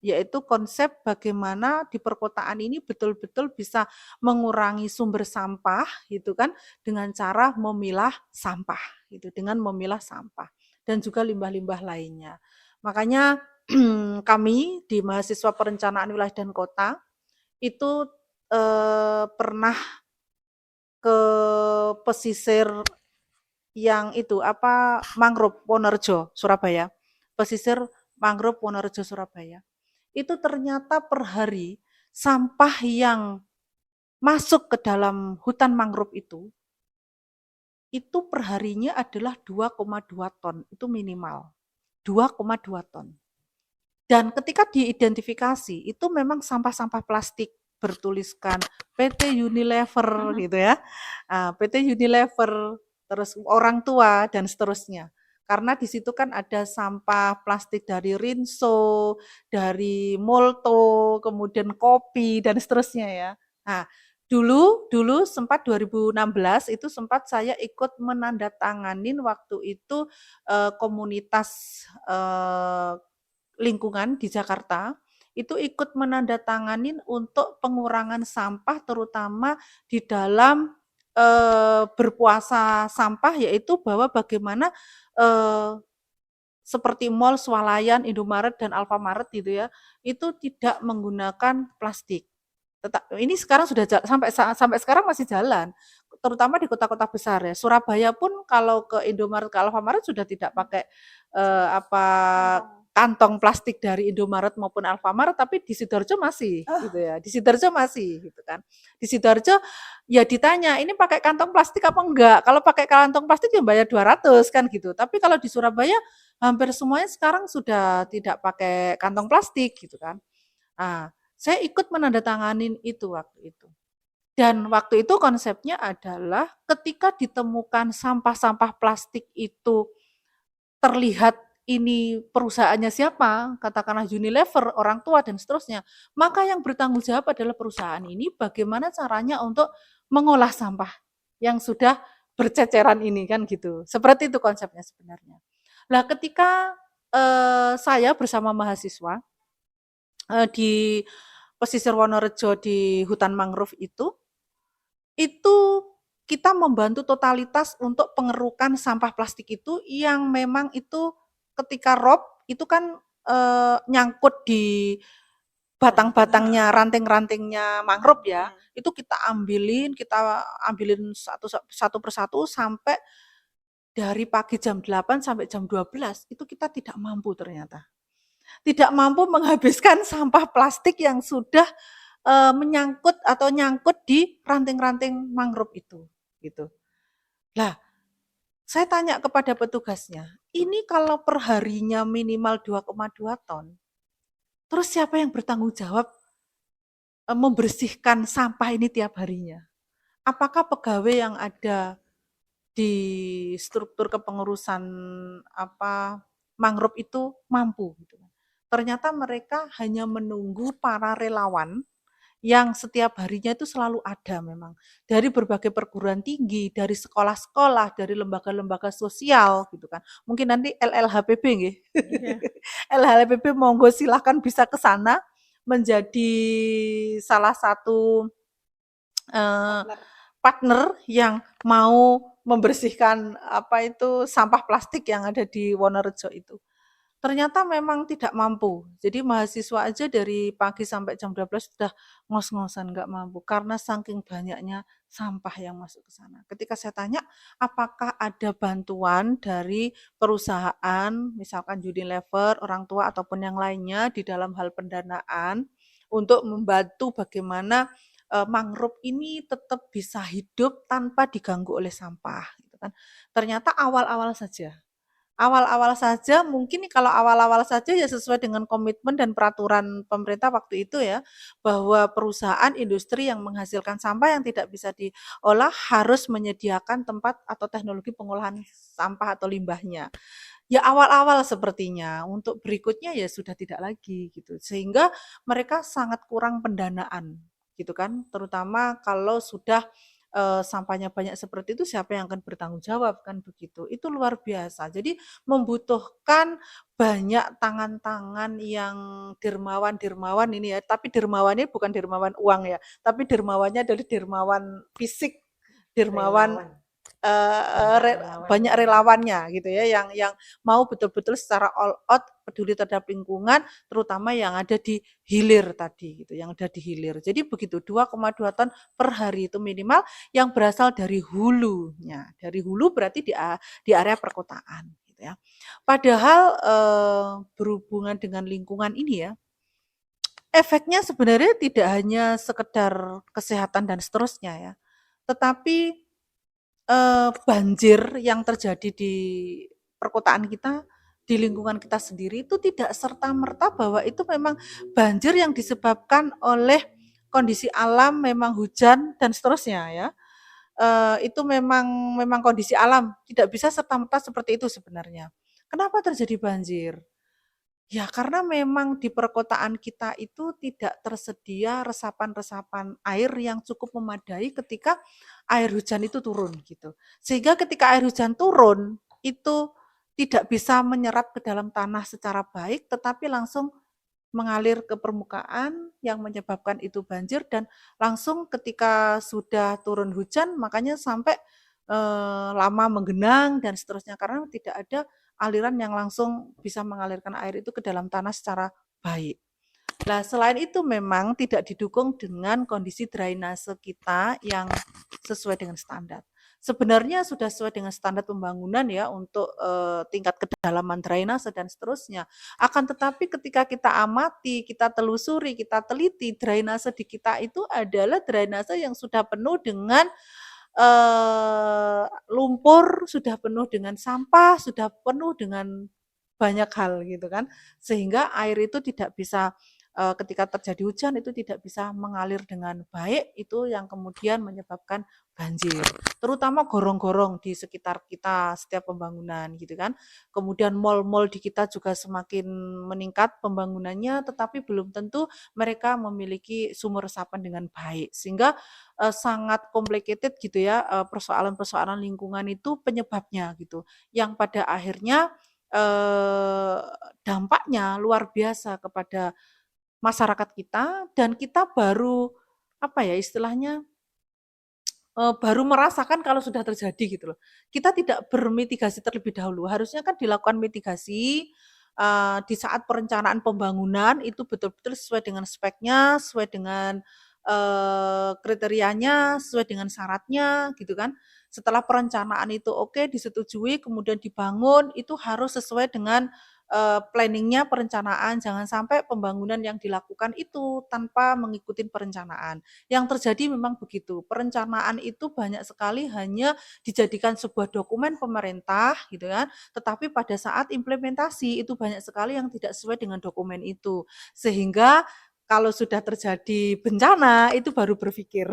yaitu konsep bagaimana di perkotaan ini betul-betul bisa mengurangi sumber sampah gitu kan dengan cara memilah sampah gitu, dengan memilah sampah dan juga limbah-limbah lainnya. Makanya kami di mahasiswa perencanaan wilayah dan kota itu pernah ke pesisir yang itu apa mangrove Wonorejo Surabaya, pesisir mangrove Wonorejo Surabaya. Itu ternyata per hari sampah yang masuk ke dalam hutan mangrove itu perharinya adalah 2,2 ton, itu minimal. 2,2 ton. Dan ketika diidentifikasi, itu memang sampah-sampah plastik bertuliskan PT Unilever gitu ya. PT Unilever, terus orang tua dan seterusnya. Karena di situ kan ada sampah plastik dari Rinso, dari Molto, kemudian kopi dan seterusnya ya. Nah, dulu sempat 2016 itu sempat saya ikut menandatanganin waktu itu komunitas lingkungan di Jakarta itu ikut menandatanganin untuk pengurangan sampah terutama di dalam berpuasa sampah, yaitu bahwa bagaimana seperti mall, Swalayan, Indomaret dan Alfamaret gitu ya, itu tidak menggunakan plastik. Ini sekarang sudah sampai sekarang masih jalan, terutama di kota-kota besar ya. Surabaya pun kalau ke Indomaret, ke Alfamaret sudah tidak pakai apa kantong plastik dari Indomaret maupun Alfamaret, tapi di Sidoarjo masih gitu ya. Di Sidoarjo masih gitu kan. Di Sidoarjo ya ditanya, ini pakai kantong plastik apa enggak? Kalau pakai kantong plastik ya bayar 200 kan gitu. Tapi kalau di Surabaya hampir semuanya sekarang sudah tidak pakai kantong plastik gitu kan. Nah, saya ikut menandatanganin itu waktu itu. Dan waktu itu konsepnya adalah ketika ditemukan sampah-sampah plastik itu terlihat ini perusahaannya siapa, katakanlah Unilever, orang tua dan seterusnya, maka yang bertanggung jawab adalah perusahaan ini bagaimana caranya untuk mengolah sampah yang sudah berceceran ini kan gitu. Seperti itu konsepnya sebenarnya. Nah, ketika saya bersama mahasiswa di pesisir Wonorejo di hutan mangrove itu kita membantu totalitas untuk pengerukan sampah plastik itu yang memang itu ketika rob itu kan nyangkut di batang-batangnya, ranting-rantingnya mangrove ya, itu kita ambilin satu persatu sampai dari pagi jam 8 sampai jam 12 itu kita tidak mampu ternyata. Tidak mampu menghabiskan sampah plastik yang sudah menyangkut atau nyangkut di ranting-ranting mangrove itu gitu. Lah, saya tanya kepada petugasnya, ini kalau perharinya minimal 2,2 ton, terus siapa yang bertanggung jawab membersihkan sampah ini tiap harinya? Apakah pegawai yang ada di struktur kepengurusan apa mangrove itu mampu? Gitu. Ternyata mereka hanya menunggu para relawan yang setiap harinya itu selalu ada memang. Dari berbagai perguruan tinggi, dari sekolah-sekolah, dari lembaga-lembaga sosial gitu kan. Mungkin nanti LLHPB nggih. Yeah. LLHPB monggo silahkan bisa ke sana menjadi salah satu partner yang mau membersihkan apa itu sampah plastik yang ada di Wonorejo itu. Ternyata memang tidak mampu. Jadi mahasiswa aja dari pagi sampai jam 12 sudah ngos-ngosan nggak mampu karena saking banyaknya sampah yang masuk ke sana. Ketika saya tanya, apakah ada bantuan dari perusahaan, misalkan Unilever, orang tua ataupun yang lainnya di dalam hal pendanaan untuk membantu bagaimana mangrove ini tetap bisa hidup tanpa diganggu oleh sampah, gitu kan? Ternyata awal-awal saja. Awal-awal saja mungkin kalau awal-awal saja ya sesuai dengan komitmen dan peraturan pemerintah waktu itu ya, bahwa perusahaan industri yang menghasilkan sampah yang tidak bisa diolah harus menyediakan tempat atau teknologi pengolahan sampah atau limbahnya. Ya awal-awal sepertinya, untuk berikutnya ya sudah tidak lagi gitu. Sehingga mereka sangat kurang pendanaan gitu kan, terutama kalau sudah sampahnya banyak seperti itu siapa yang akan bertanggung jawab kan begitu. Itu luar biasa. Jadi membutuhkan banyak tangan-tangan yang dermawan-dermawan ini ya, tapi dermawannya bukan dermawan uang ya, tapi dermawannya adalah dermawan fisik, dermawan Relawan, banyak banyak relawannya. relawannya gitu ya yang mau betul-betul secara all out peduli terhadap lingkungan, terutama yang ada di hilir tadi gitu, yang ada di hilir. Jadi begitu 2,2 ton per hari itu minimal yang berasal dari hulunya. Dari hulu berarti di area perkotaan gitu ya. Padahal berhubungan dengan lingkungan ini ya, efeknya sebenarnya tidak hanya sekedar kesehatan dan seterusnya ya, tetapi banjir yang terjadi di perkotaan kita, di lingkungan kita sendiri itu tidak serta-merta bahwa itu memang banjir yang disebabkan oleh kondisi alam, memang hujan dan seterusnya ya. Itu memang memang kondisi alam, tidak bisa serta-merta seperti itu sebenarnya. Kenapa terjadi banjir? Ya karena memang di perkotaan kita itu tidak tersedia resapan-resapan air yang cukup memadai ketika air hujan itu turun gitu. Sehingga ketika air hujan turun itu tidak bisa menyerap ke dalam tanah secara baik tetapi langsung mengalir ke permukaan yang menyebabkan itu banjir dan langsung ketika sudah turun hujan makanya sampai lama menggenang dan seterusnya karena tidak ada aliran yang langsung bisa mengalirkan air itu ke dalam tanah secara baik. Nah, selain itu memang tidak didukung dengan kondisi drainase kita yang sesuai dengan standar. Sebenarnya sudah sesuai dengan standar pembangunan ya untuk tingkat kedalaman drainase dan seterusnya. Akan tetapi ketika kita amati, kita telusuri, kita teliti, drainase di kita itu adalah drainase yang sudah penuh dengan lumpur, sudah penuh dengan sampah, sudah penuh dengan banyak hal gitu kan. Sehingga air itu tidak bisa ketika terjadi hujan itu tidak bisa mengalir dengan baik, itu yang kemudian menyebabkan banjir. Terutama gorong-gorong di sekitar kita setiap pembangunan gitu kan. Kemudian mal-mal di kita juga semakin meningkat pembangunannya, tetapi belum tentu mereka memiliki sumur resapan dengan baik. Sehingga sangat complicated gitu ya persoalan-persoalan lingkungan itu penyebabnya gitu. Yang pada akhirnya dampaknya luar biasa kepada masyarakat kita dan kita baru apa ya istilahnya baru merasakan kalau sudah terjadi gitu loh. Kita tidak bermitigasi terlebih dahulu. Harusnya kan dilakukan mitigasi di saat perencanaan pembangunan itu betul-betul sesuai dengan speknya, sesuai dengan kriterianya, sesuai dengan syaratnya gitu kan. Setelah perencanaan itu oke, disetujui, kemudian dibangun, itu harus sesuai dengan planningnya perencanaan. Jangan sampai pembangunan yang dilakukan itu tanpa mengikuti perencanaan. Yang terjadi memang begitu. Perencanaan itu banyak sekali hanya dijadikan sebuah dokumen pemerintah gitu kan, tetapi pada saat implementasi itu banyak sekali yang tidak sesuai dengan dokumen itu. Sehingga kalau sudah terjadi bencana itu baru berpikir,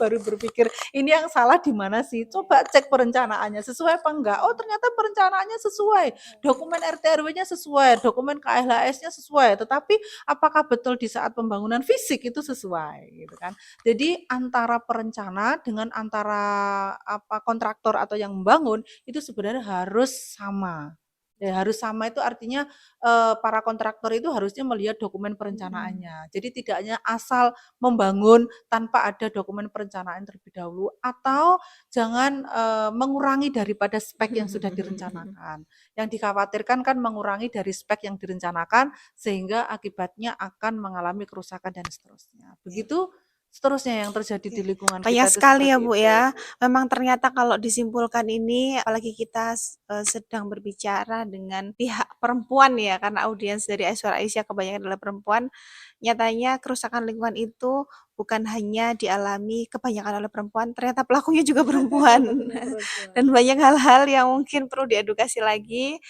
baru berpikir ini yang salah di mana sih? Coba cek perencanaannya sesuai apa enggak? Oh ternyata perencanaannya sesuai, dokumen RT RW-nya sesuai, dokumen KLHS-nya sesuai, tetapi apakah betul di saat pembangunan fisik itu sesuai gitu kan. Jadi antara perencana dengan antara kontraktor atau yang membangun itu sebenarnya harus sama. Ya, harus sama itu artinya para kontraktor itu harusnya melihat dokumen perencanaannya. Jadi tidak hanya asal membangun tanpa ada dokumen perencanaan terlebih dahulu atau jangan mengurangi daripada spek yang sudah direncanakan. Yang dikhawatirkan kan mengurangi dari spek yang direncanakan sehingga akibatnya akan mengalami kerusakan dan seterusnya. Begitu seterusnya yang terjadi di lingkungan Banyak kita itu sekali ya seperti Bu itu. ya. Memang ternyata kalau disimpulkan ini, apalagi kita sedang berbicara dengan pihak perempuan ya, karena audiens dari Aiswara Aisyah kebanyakan adalah perempuan. Nyatanya kerusakan lingkungan itu bukan hanya dialami kebanyakan oleh perempuan, ternyata pelakunya juga perempuan. Dan banyak hal-hal yang mungkin perlu diedukasi lagi.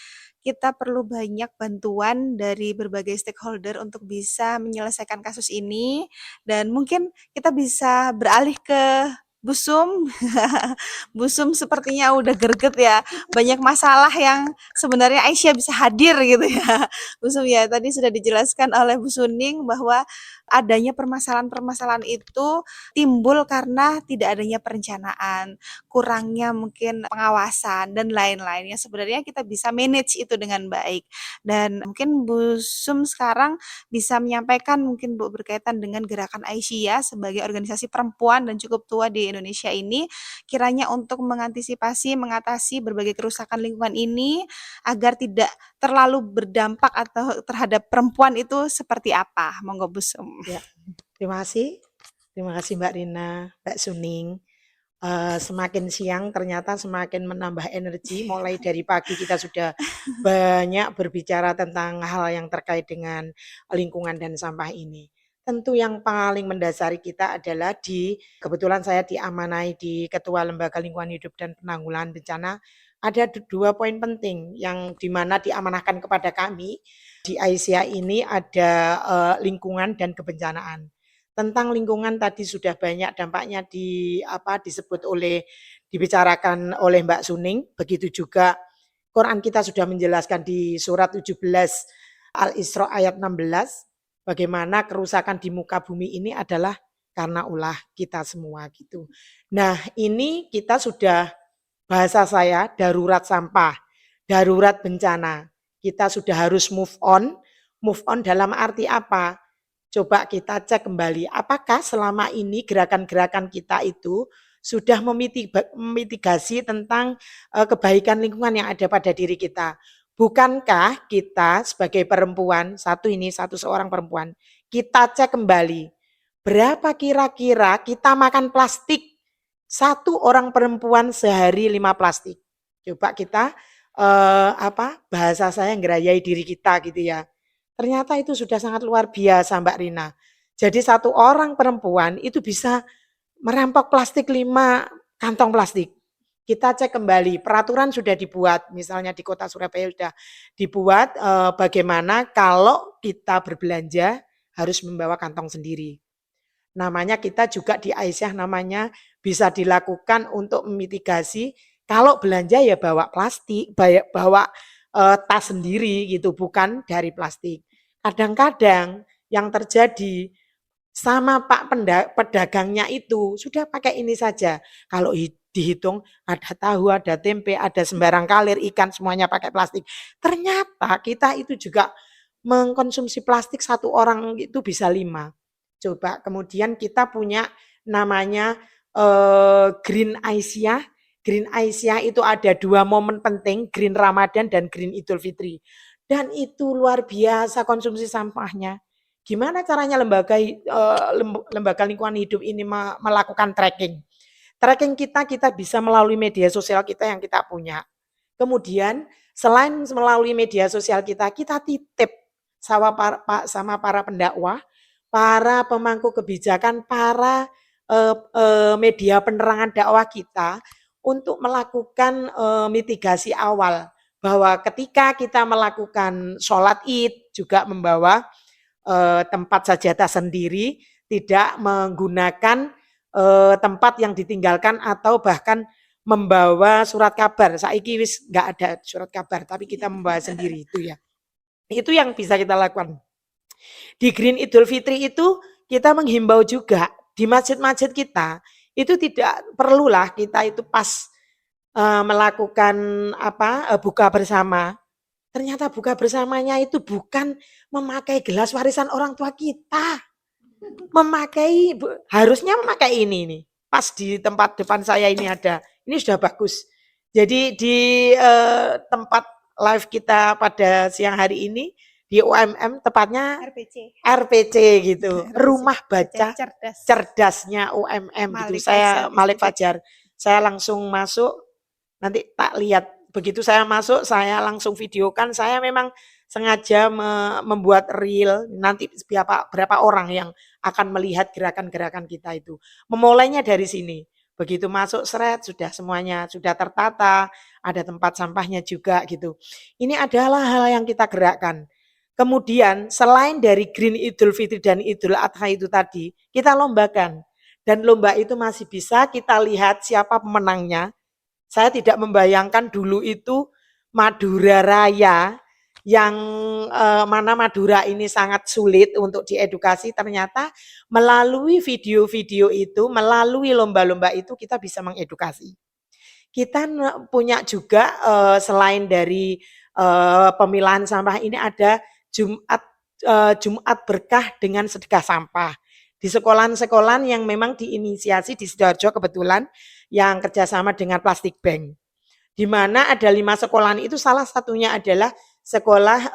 Kita perlu banyak bantuan dari berbagai stakeholder untuk bisa menyelesaikan kasus ini dan mungkin kita bisa beralih ke Busum, Busum sepertinya udah greget ya. Banyak masalah yang sebenarnya Aisyah bisa hadir gitu ya. Busum ya, tadi sudah dijelaskan oleh Bu Suning bahwa adanya permasalahan-permasalahan itu timbul karena tidak adanya perencanaan, kurangnya mungkin pengawasan dan lain-lain yang sebenarnya kita bisa manage itu dengan baik. Dan mungkin Bu Sum sekarang bisa menyampaikan mungkin Bu berkaitan dengan gerakan Aisyah sebagai organisasi perempuan dan cukup tua di Indonesia ini, kiranya untuk mengantisipasi, mengatasi berbagai kerusakan lingkungan ini agar tidak terlalu berdampak atau terhadap perempuan itu seperti apa? Monggo Bu Sum. Ya, terima kasih. Terima kasih Mbak Rina, Mbak Suning. Semakin siang ternyata semakin menambah energi. Mulai dari pagi kita sudah banyak berbicara tentang hal yang terkait dengan lingkungan dan sampah ini. Tentu yang paling mendasari kita adalah kebetulan saya diamanai di Ketua Lembaga Lingkungan Hidup dan Penanggulangan Bencana, ada 2 poin penting yang dimana diamanahkan kepada kami di Aisyah ini ada lingkungan dan kebencanaan. Tentang lingkungan tadi sudah banyak dampaknya dibicarakan oleh Mbak Suning, begitu juga Quran kita sudah menjelaskan di surat 17 Al-Isra ayat 16 bagaimana kerusakan di muka bumi ini adalah karena ulah kita semua gitu. Nah, ini kita sudah bahasa saya darurat sampah, darurat bencana. Kita sudah harus move on. Move on dalam arti apa? Coba kita cek kembali, apakah selama ini gerakan-gerakan kita itu sudah memitigasi tentang kebaikan lingkungan yang ada pada diri kita. Bukankah kita sebagai perempuan, seorang perempuan, kita cek kembali, berapa kira-kira kita makan plastik? Satu orang perempuan sehari 5 plastik. Coba kita bahasa saya ngerayai diri kita gitu ya. Ternyata itu sudah sangat luar biasa Mbak Rina. Jadi satu orang perempuan itu bisa merampok plastik 5 kantong plastik. Kita cek kembali, peraturan sudah dibuat, misalnya di kota Surabaya sudah dibuat bagaimana kalau kita berbelanja harus membawa kantong sendiri. Namanya kita juga di Aisyah namanya bisa dilakukan untuk memitigasi kalau belanja ya bawa plastik, bawa tas sendiri gitu, bukan dari plastik. Kadang-kadang yang terjadi sama Pak pedagangnya itu sudah pakai ini saja. Kalau dihitung ada tahu, ada tempe, ada sembarang kalir, ikan semuanya pakai plastik. Ternyata kita itu juga mengkonsumsi plastik satu orang itu bisa 5. Coba kemudian kita punya namanya Green Aisyah. Green Aisyah itu ada 2 momen penting, Green Ramadan dan Green Idul Fitri. Dan itu luar biasa konsumsi sampahnya. Gimana caranya lembaga lingkungan hidup ini melakukan tracking? Tracking kita bisa melalui media sosial kita yang kita punya. Kemudian selain melalui media sosial kita titip sama para pendakwah, para pemangku kebijakan, para media penerangan dakwah kita untuk melakukan mitigasi awal bahwa ketika kita melakukan sholat Id juga membawa tempat sajadah sendiri, tidak menggunakan tempat yang ditinggalkan atau bahkan membawa surat kabar. Saiki wis nggak ada surat kabar, tapi kita membawa sendiri itu ya. Itu yang bisa kita lakukan. Di Green Idul Fitri itu kita menghimbau juga di masjid-masjid kita itu tidak perlulah kita itu pas melakukan buka bersama. Ternyata buka bersamanya itu bukan memakai gelas warisan orang tua kita. Harusnya memakai ini nih. Pas di tempat depan saya ini ada. Ini sudah bagus. Jadi di tempat live kita pada siang hari ini di UMM tepatnya RPC gitu. Rumah Baca Cerdasnya UMM gitu. Saya Malik Fajar. Saya langsung masuk, nanti tak lihat. Begitu saya masuk, saya langsung videokan. Saya memang sengaja membuat reel, nanti berapa orang yang akan melihat gerakan-gerakan kita itu. Memulainya dari sini. Begitu masuk seret, sudah semuanya sudah tertata, ada tempat sampahnya juga gitu. Ini adalah hal yang kita gerakkan. Kemudian selain dari Green Idul Fitri dan Idul Adha itu tadi, kita lombakan. dan lomba itu masih bisa kita lihat siapa pemenangnya. Saya tidak membayangkan dulu itu Madura Raya yang mana Madura ini sangat sulit untuk diedukasi, ternyata melalui video-video itu, melalui lomba-lomba itu kita bisa mengedukasi. Kita punya juga selain dari pemilahan sampah ini ada Jumat berkah dengan sedekah sampah. Di sekolah-sekolah yang memang diinisiasi di Sidoarjo kebetulan yang kerjasama dengan Plastik Bank. Di mana ada 5 sekolah itu salah satunya adalah sekolah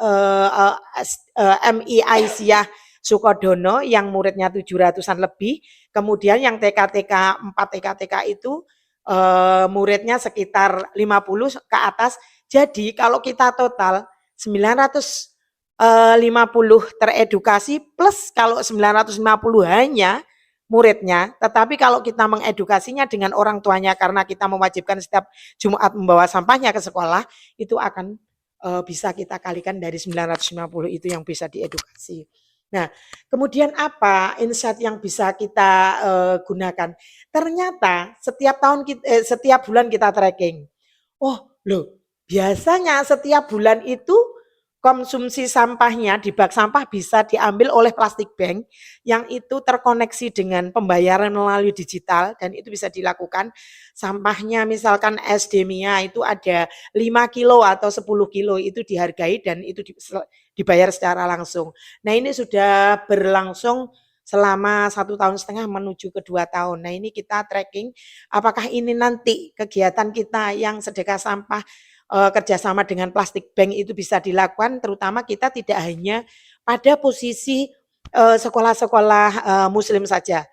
MI Aisyah Sukodono yang muridnya 700-an lebih. Kemudian yang TK-TK 4 TK-TK itu muridnya sekitar 50 ke atas. Jadi kalau kita total 950 teredukasi plus kalau 950 hanya muridnya, tetapi kalau kita mengedukasinya dengan orang tuanya karena kita mewajibkan setiap Jumat membawa sampahnya ke sekolah, itu akan bisa kita kalikan dari 950 itu yang bisa diedukasi. Nah, kemudian apa insight yang bisa kita gunakan? Ternyata setiap bulan kita tracking. Oh, loh, biasanya setiap bulan itu konsumsi sampahnya di bak sampah bisa diambil oleh Plastik Bank yang itu terkoneksi dengan pembayaran melalui digital dan itu bisa dilakukan. Sampahnya misalkan SDMIA itu ada 5 kilo atau 10 kilo itu dihargai dan itu dibayar secara langsung. Nah ini sudah berlangsung selama 1,5 tahun menuju ke 2 tahun. Nah ini kita tracking apakah ini nanti kegiatan kita yang sedekah sampah kerjasama dengan Plastik Bank itu bisa dilakukan, terutama kita tidak hanya pada posisi sekolah-sekolah muslim saja.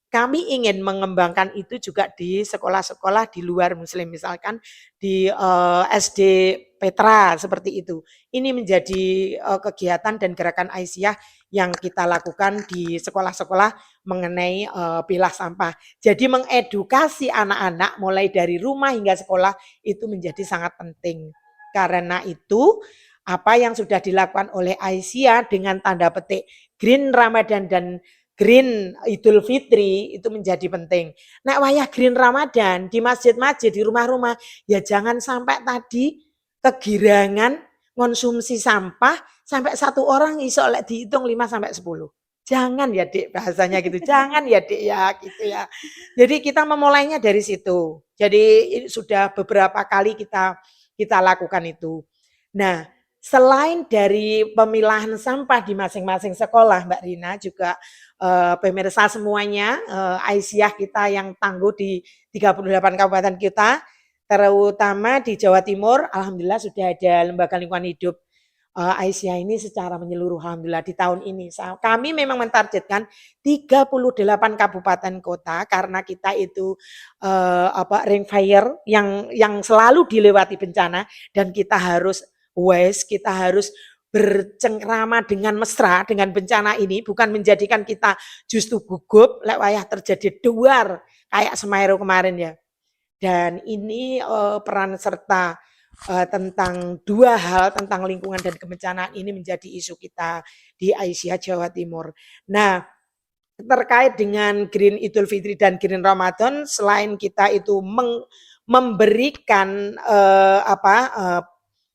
Kami ingin mengembangkan itu juga di sekolah-sekolah di luar muslim, misalkan di SD Petra seperti itu. Ini menjadi kegiatan dan gerakan Aisyah yang kita lakukan di sekolah-sekolah mengenai pilah sampah. Jadi mengedukasi anak-anak mulai dari rumah hingga sekolah itu menjadi sangat penting. Karena itu apa yang sudah dilakukan oleh Aisyah dengan tanda petik Green Ramadan dan Green Idul Fitri itu menjadi penting. Nek wayah Green Ramadan di masjid-masjid, di rumah-rumah, ya jangan sampai tadi kegirangan konsumsi sampah sampai satu orang iso lek dihitung 5 sampai 10. Jangan ya Dik, bahasanya gitu. Jangan ya Dik ya gitu ya. Jadi kita memulainya dari situ. Jadi sudah beberapa kali kita lakukan itu. Nah, selain dari pemilahan sampah di masing-masing sekolah, Mbak Rina, juga pemirsa semuanya, Aisyah kita yang tangguh di 38 kabupaten kita, terutama di Jawa Timur, alhamdulillah sudah ada lembaga lingkungan hidup Aisyah ini secara menyeluruh, alhamdulillah di tahun ini. Kami memang mentargetkan 38 kabupaten kota karena kita itu ring fire yang selalu dilewati bencana dan kita harus kita harus bercengkrama dengan mesra dengan bencana ini, bukan menjadikan kita justru gugup lek wayah terjadi duar kayak Semeru kemarin ya. Dan ini peran serta tentang 2 hal tentang lingkungan dan kebencanaan ini menjadi isu kita di Aisyah Jawa Timur. Nah, terkait dengan Green Idul Fitri dan Green Ramadan, selain kita itu memberikan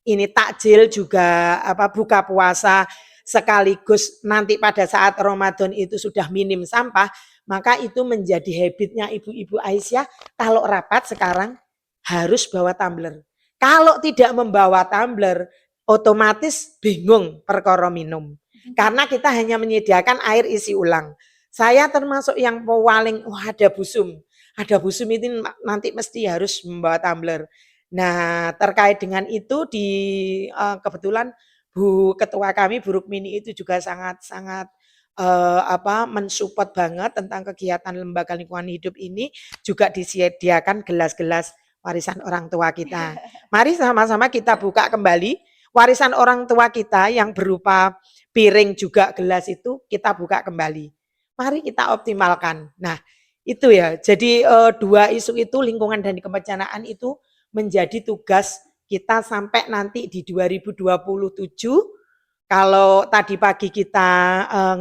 ini takjil juga buka puasa sekaligus nanti pada saat Ramadan itu sudah minim sampah, maka itu menjadi habitnya ibu-ibu Aisyah kalau rapat sekarang harus bawa tumbler. Kalau tidak membawa tumbler otomatis bingung perkara minum. Karena kita hanya menyediakan air isi ulang. Saya termasuk yang paling ada busum. Ada busum itu nanti mesti harus membawa tumbler. Nah, terkait dengan itu kebetulan Bu Ketua kami Bu Rukmini itu juga sangat mensupport banget tentang kegiatan lembaga lingkungan hidup ini, juga disediakan gelas-gelas warisan orang tua kita. Mari sama-sama kita buka kembali warisan orang tua kita yang berupa piring juga gelas itu kita buka kembali. Mari kita optimalkan. Nah, itu ya. Jadi 2 isu itu lingkungan dan kebencanaan itu menjadi tugas kita sampai nanti di 2027. Kalau tadi pagi kita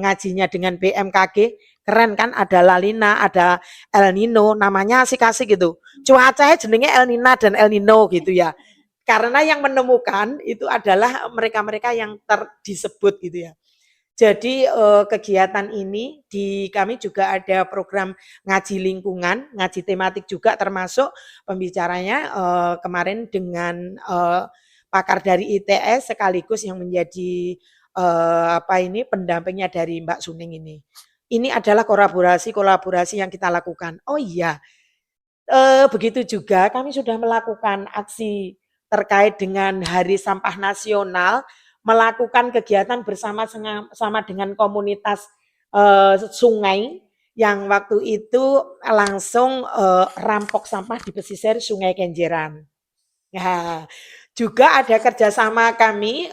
ngajinya dengan BMKG, Keren kan, ada La Nina, ada El Nino, namanya asik-asik gitu. Cuacanya jenenge El Nina dan El Nino gitu ya. Karena yang menemukan itu adalah mereka-mereka yang disebut gitu ya. Jadi kegiatan ini di kami juga ada program ngaji lingkungan, ngaji tematik juga, termasuk pembicaranya kemarin dengan pakar dari ITS sekaligus yang menjadi pendampingnya dari Mbak Suning ini. Ini adalah kolaborasi yang kita lakukan. Oh iya, begitu juga kami sudah melakukan aksi terkait dengan Hari Sampah Nasional, melakukan kegiatan bersama-sama dengan komunitas sungai yang waktu itu langsung rampok sampah di pesisir Sungai Kenjeran. Ya, juga ada kerjasama kami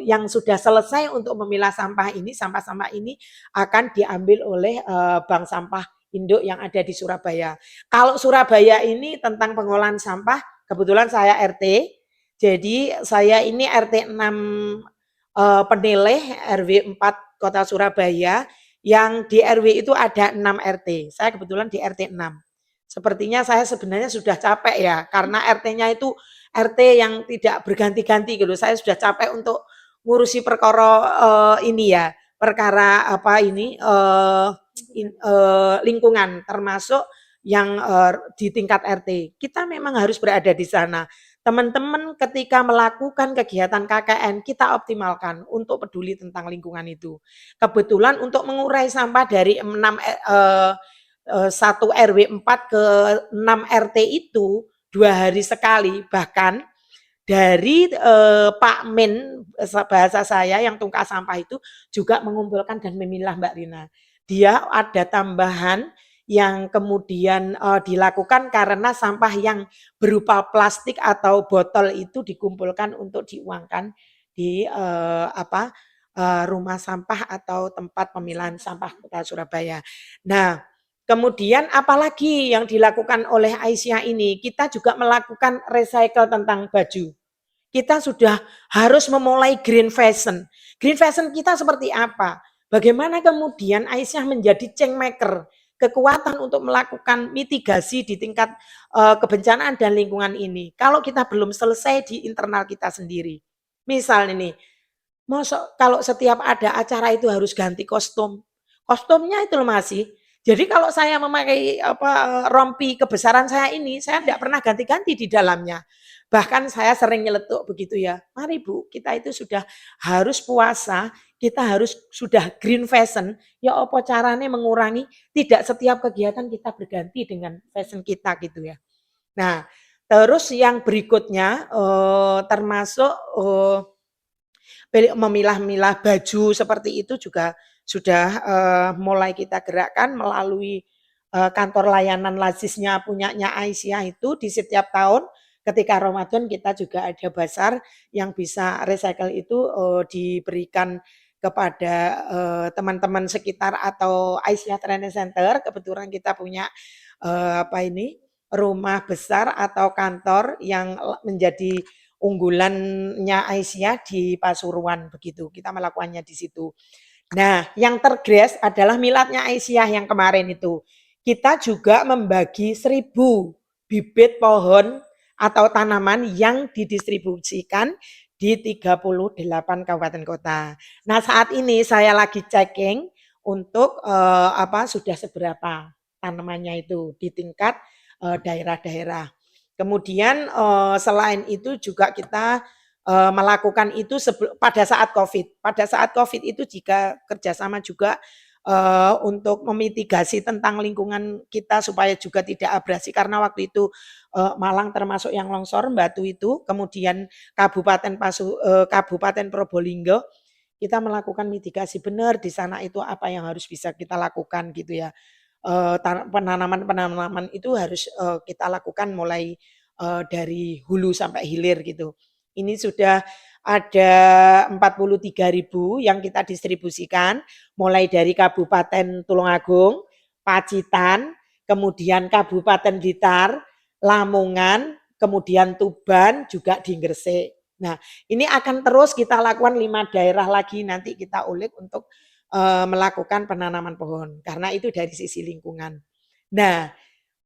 yang sudah selesai untuk memilah sampah ini. Sampah-sampah ini akan diambil oleh bank sampah induk yang ada di Surabaya. Kalau Surabaya ini tentang pengolahan sampah, kebetulan saya RT. Jadi saya ini RT 6 Peneleh RW 4 Kota Surabaya, yang di RW itu ada 6 RT. Saya kebetulan di RT 6. Sepertinya saya sebenarnya sudah capek ya, karena RT-nya itu RT yang tidak berganti-ganti gitu. Saya sudah capek untuk ngurusi perkara ini ya, perkara lingkungan, termasuk yang di tingkat RT. Kita memang harus berada di sana. Teman-teman ketika melakukan kegiatan KKN, kita optimalkan untuk peduli tentang lingkungan itu. Kebetulan untuk mengurai sampah dari 1 RW 4 ke 6 RT itu 2 hari sekali, bahkan dari Pak Men, bahasa saya yang tungkah sampah itu juga mengumpulkan dan memilah Mbak Rina. Dia ada tambahan yang kemudian dilakukan karena sampah yang berupa plastik atau botol itu dikumpulkan untuk diuangkan di rumah sampah atau tempat pemilahan sampah Kota Surabaya. Nah, kemudian apalagi yang dilakukan oleh Aisyah ini, kita juga melakukan recycle tentang baju. Kita sudah harus memulai green fashion. Green fashion kita seperti apa? Bagaimana kemudian Aisyah menjadi kingmaker, kekuatan untuk melakukan mitigasi di tingkat kebencanaan dan lingkungan ini. Kalau kita belum selesai di internal kita sendiri. Misal ini, kalau setiap ada acara itu harus ganti kostum. Kostumnya itu loh masih. Jadi kalau saya memakai rompi kebesaran saya ini, saya tidak pernah ganti-ganti di dalamnya. Bahkan saya sering nyeletuk begitu ya. Mari Bu, kita itu sudah harus puasa, kita harus sudah green fashion. Ya apa caranya mengurangi tidak setiap kegiatan kita berganti dengan fashion kita gitu ya. Nah, terus yang berikutnya termasuk memilah-milah baju seperti itu juga sudah mulai kita gerakkan melalui kantor layanan lazisnya punyanya Aisyah itu di setiap tahun. Ketika Ramadan kita juga ada bazar yang bisa recycle itu diberikan kepada teman-teman sekitar atau Aisyah Training Center. Kebetulan kita punya rumah besar atau kantor yang menjadi unggulannya Aisyah di Pasuruan begitu. Kita melakukannya di situ. Nah, yang tergres adalah miladnya Aisyah yang kemarin itu. Kita juga membagi 1.000 bibit pohon atau tanaman yang didistribusikan di 38 kabupaten kota. Nah, saat ini saya lagi checking untuk sudah seberapa tanamannya itu di tingkat daerah-daerah. Kemudian selain itu juga kita melakukan itu pada saat COVID. Pada saat COVID itu jika kerjasama juga untuk memitigasi tentang lingkungan kita supaya juga tidak abrasi, karena waktu itu Malang termasuk yang longsor Batu itu, kemudian Kabupaten Probolinggo, kita melakukan mitigasi benar di sana itu apa yang harus bisa kita lakukan gitu ya. Penanaman itu harus kita lakukan mulai dari hulu sampai hilir gitu. Ini sudah ada 43.000 yang kita distribusikan mulai dari Kabupaten Tulungagung, Pacitan, kemudian Kabupaten Blitar, Lamongan, kemudian Tuban, juga di Gresik. Nah, ini akan terus kita lakukan 5 daerah lagi nanti kita ulik untuk melakukan penanaman pohon karena itu dari sisi lingkungan. Nah,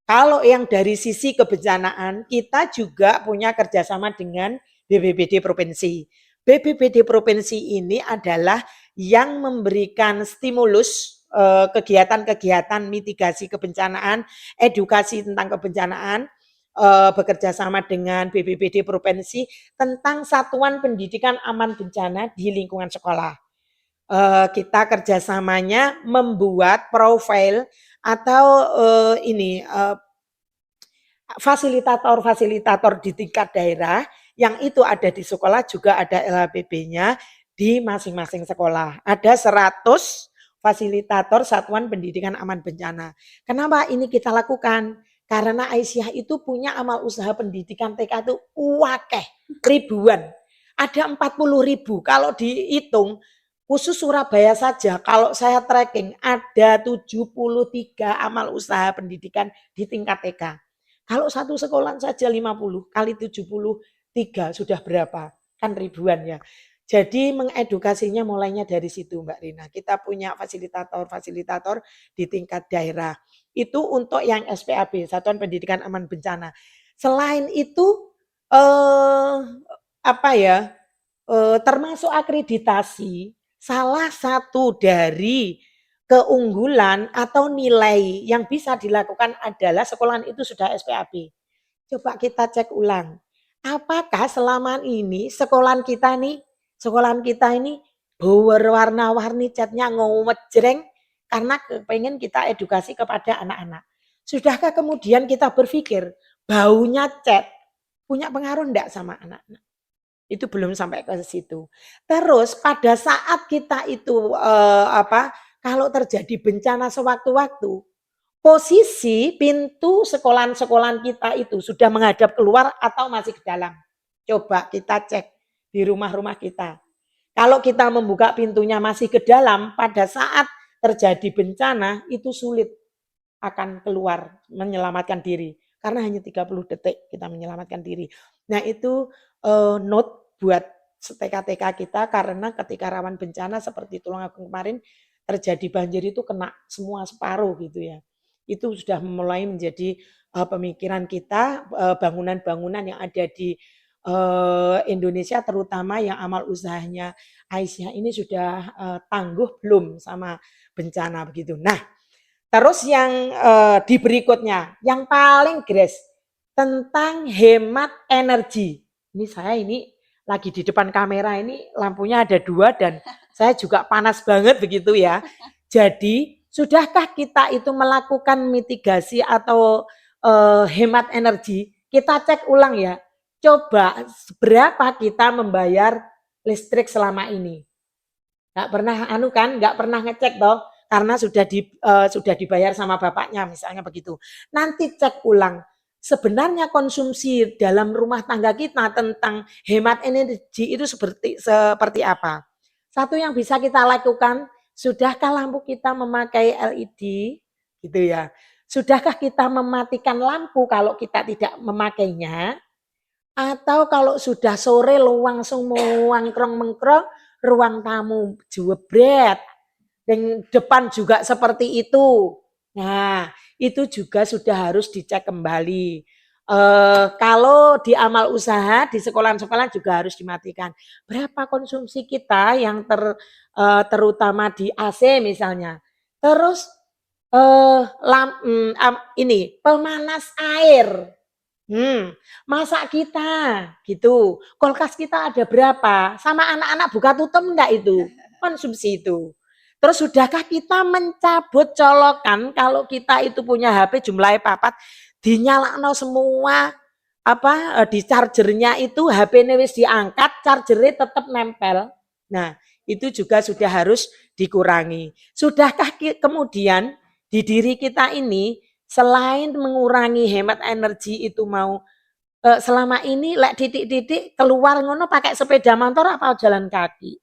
kalau yang dari sisi kebencanaan kita juga punya kerjasama dengan BPBD Provinsi. BPBD Provinsi ini adalah yang memberikan stimulus kegiatan-kegiatan mitigasi kebencanaan, edukasi tentang kebencanaan, bekerja sama dengan BPBD Provinsi tentang satuan pendidikan aman bencana di lingkungan sekolah. Kita kerjasamanya membuat profil atau fasilitator-fasilitator di tingkat daerah yang itu ada di sekolah juga ada LHPB-nya di masing-masing sekolah. Ada 100 fasilitator Satuan Pendidikan Aman Bencana. Kenapa ini kita lakukan? Karena Aisyah itu punya amal usaha pendidikan TK itu wakeh, ribuan. Ada 40.000 kalau dihitung khusus Surabaya saja kalau saya tracking ada 73 amal usaha pendidikan di tingkat TK. Kalau satu sekolah saja 50 kali 73 sudah berapa? Kan ribuan ya. Jadi mengedukasinya mulainya dari situ Mbak Rina. Kita punya fasilitator-fasilitator di tingkat daerah. Itu untuk yang SPAB, Satuan Pendidikan Aman Bencana. Selain itu termasuk akreditasi, salah satu dari keunggulan atau nilai yang bisa dilakukan adalah sekolahan itu sudah SPAB. Coba kita cek ulang. Apakah selama ini sekolahan kita ini berwarna-warni catnya ngewejreng karena pengen kita edukasi kepada anak-anak. Sudahkah kemudian kita berpikir baunya cat punya pengaruh enggak sama anak-anak? Itu belum sampai ke situ. Terus pada saat kita itu kalau terjadi bencana sewaktu-waktu, posisi pintu sekolahan-sekolahan kita itu sudah menghadap keluar atau masih ke dalam. Coba kita cek di rumah-rumah kita. Kalau kita membuka pintunya masih ke dalam, pada saat terjadi bencana itu sulit akan keluar menyelamatkan diri. Karena hanya 30 detik kita menyelamatkan diri. Nah itu note buat TK-TK kita karena ketika rawan bencana seperti Tulungagung kemarin terjadi banjir itu kena semua separuh gitu ya. Itu sudah mulai menjadi pemikiran kita, bangunan-bangunan yang ada di Indonesia terutama yang amal usahanya Aisyah ini sudah tangguh belum sama bencana begitu. Nah, terus yang di berikutnya, yang paling grace tentang hemat energi. Ini saya lagi di depan kamera ini lampunya ada 2 dan saya juga panas banget begitu ya. Jadi sudahkah kita itu melakukan mitigasi atau hemat energi? Kita cek ulang ya. Coba berapa kita membayar listrik selama ini? Nggak pernah ngecek toh, karena sudah dibayar sama bapaknya misalnya begitu. Nanti cek ulang. Sebenarnya konsumsi dalam rumah tangga kita tentang hemat energi itu seperti apa? Satu yang bisa kita lakukan, sudahkah lampu kita memakai LED gitu ya? Sudahkah kita mematikan lampu kalau kita tidak memakainya? Atau kalau sudah sore langsung mau mengkrong ruang tamu jebret, yang depan juga seperti itu. Nah, itu juga sudah harus dicek kembali. Kalau di amal usaha di sekolah-sekolah juga harus dimatikan. Berapa konsumsi kita yang terutama di AC misalnya. Terus pemanas air. Masak kita gitu. Kulkas kita ada berapa? Sama anak-anak buka tutup enggak itu? Konsumsi itu. Terus sudahkah kita mencabut colokan kalau kita itu punya HP jumlahnya 4 dinyalakno semua di chargernya itu HP-nya wis diangkat, chargernya tetap nempel. Nah, itu juga sudah harus dikurangi. Sudahkah kemudian di diri kita ini selain mengurangi hemat energi itu mau selama ini lek titik-titik keluar ngono pakai sepeda motor apa jalan kaki?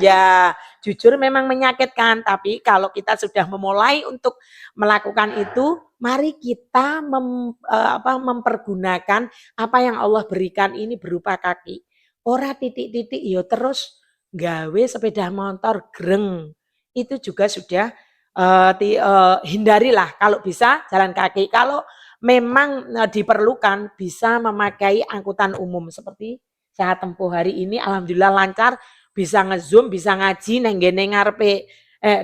Ya jujur memang menyakitkan, tapi kalau kita sudah memulai untuk melakukan itu, mari kita mempergunakan apa yang Allah berikan ini berupa kaki. Ora titik-titik ya terus gawe sepeda motor greng. Itu juga sudah hindarilah kalau bisa jalan kaki. Kalau memang diperlukan bisa memakai angkutan umum seperti Sehat Tempuh hari ini alhamdulillah lancar, bisa nge-zoom, bisa ngaji neng ngene ngarepe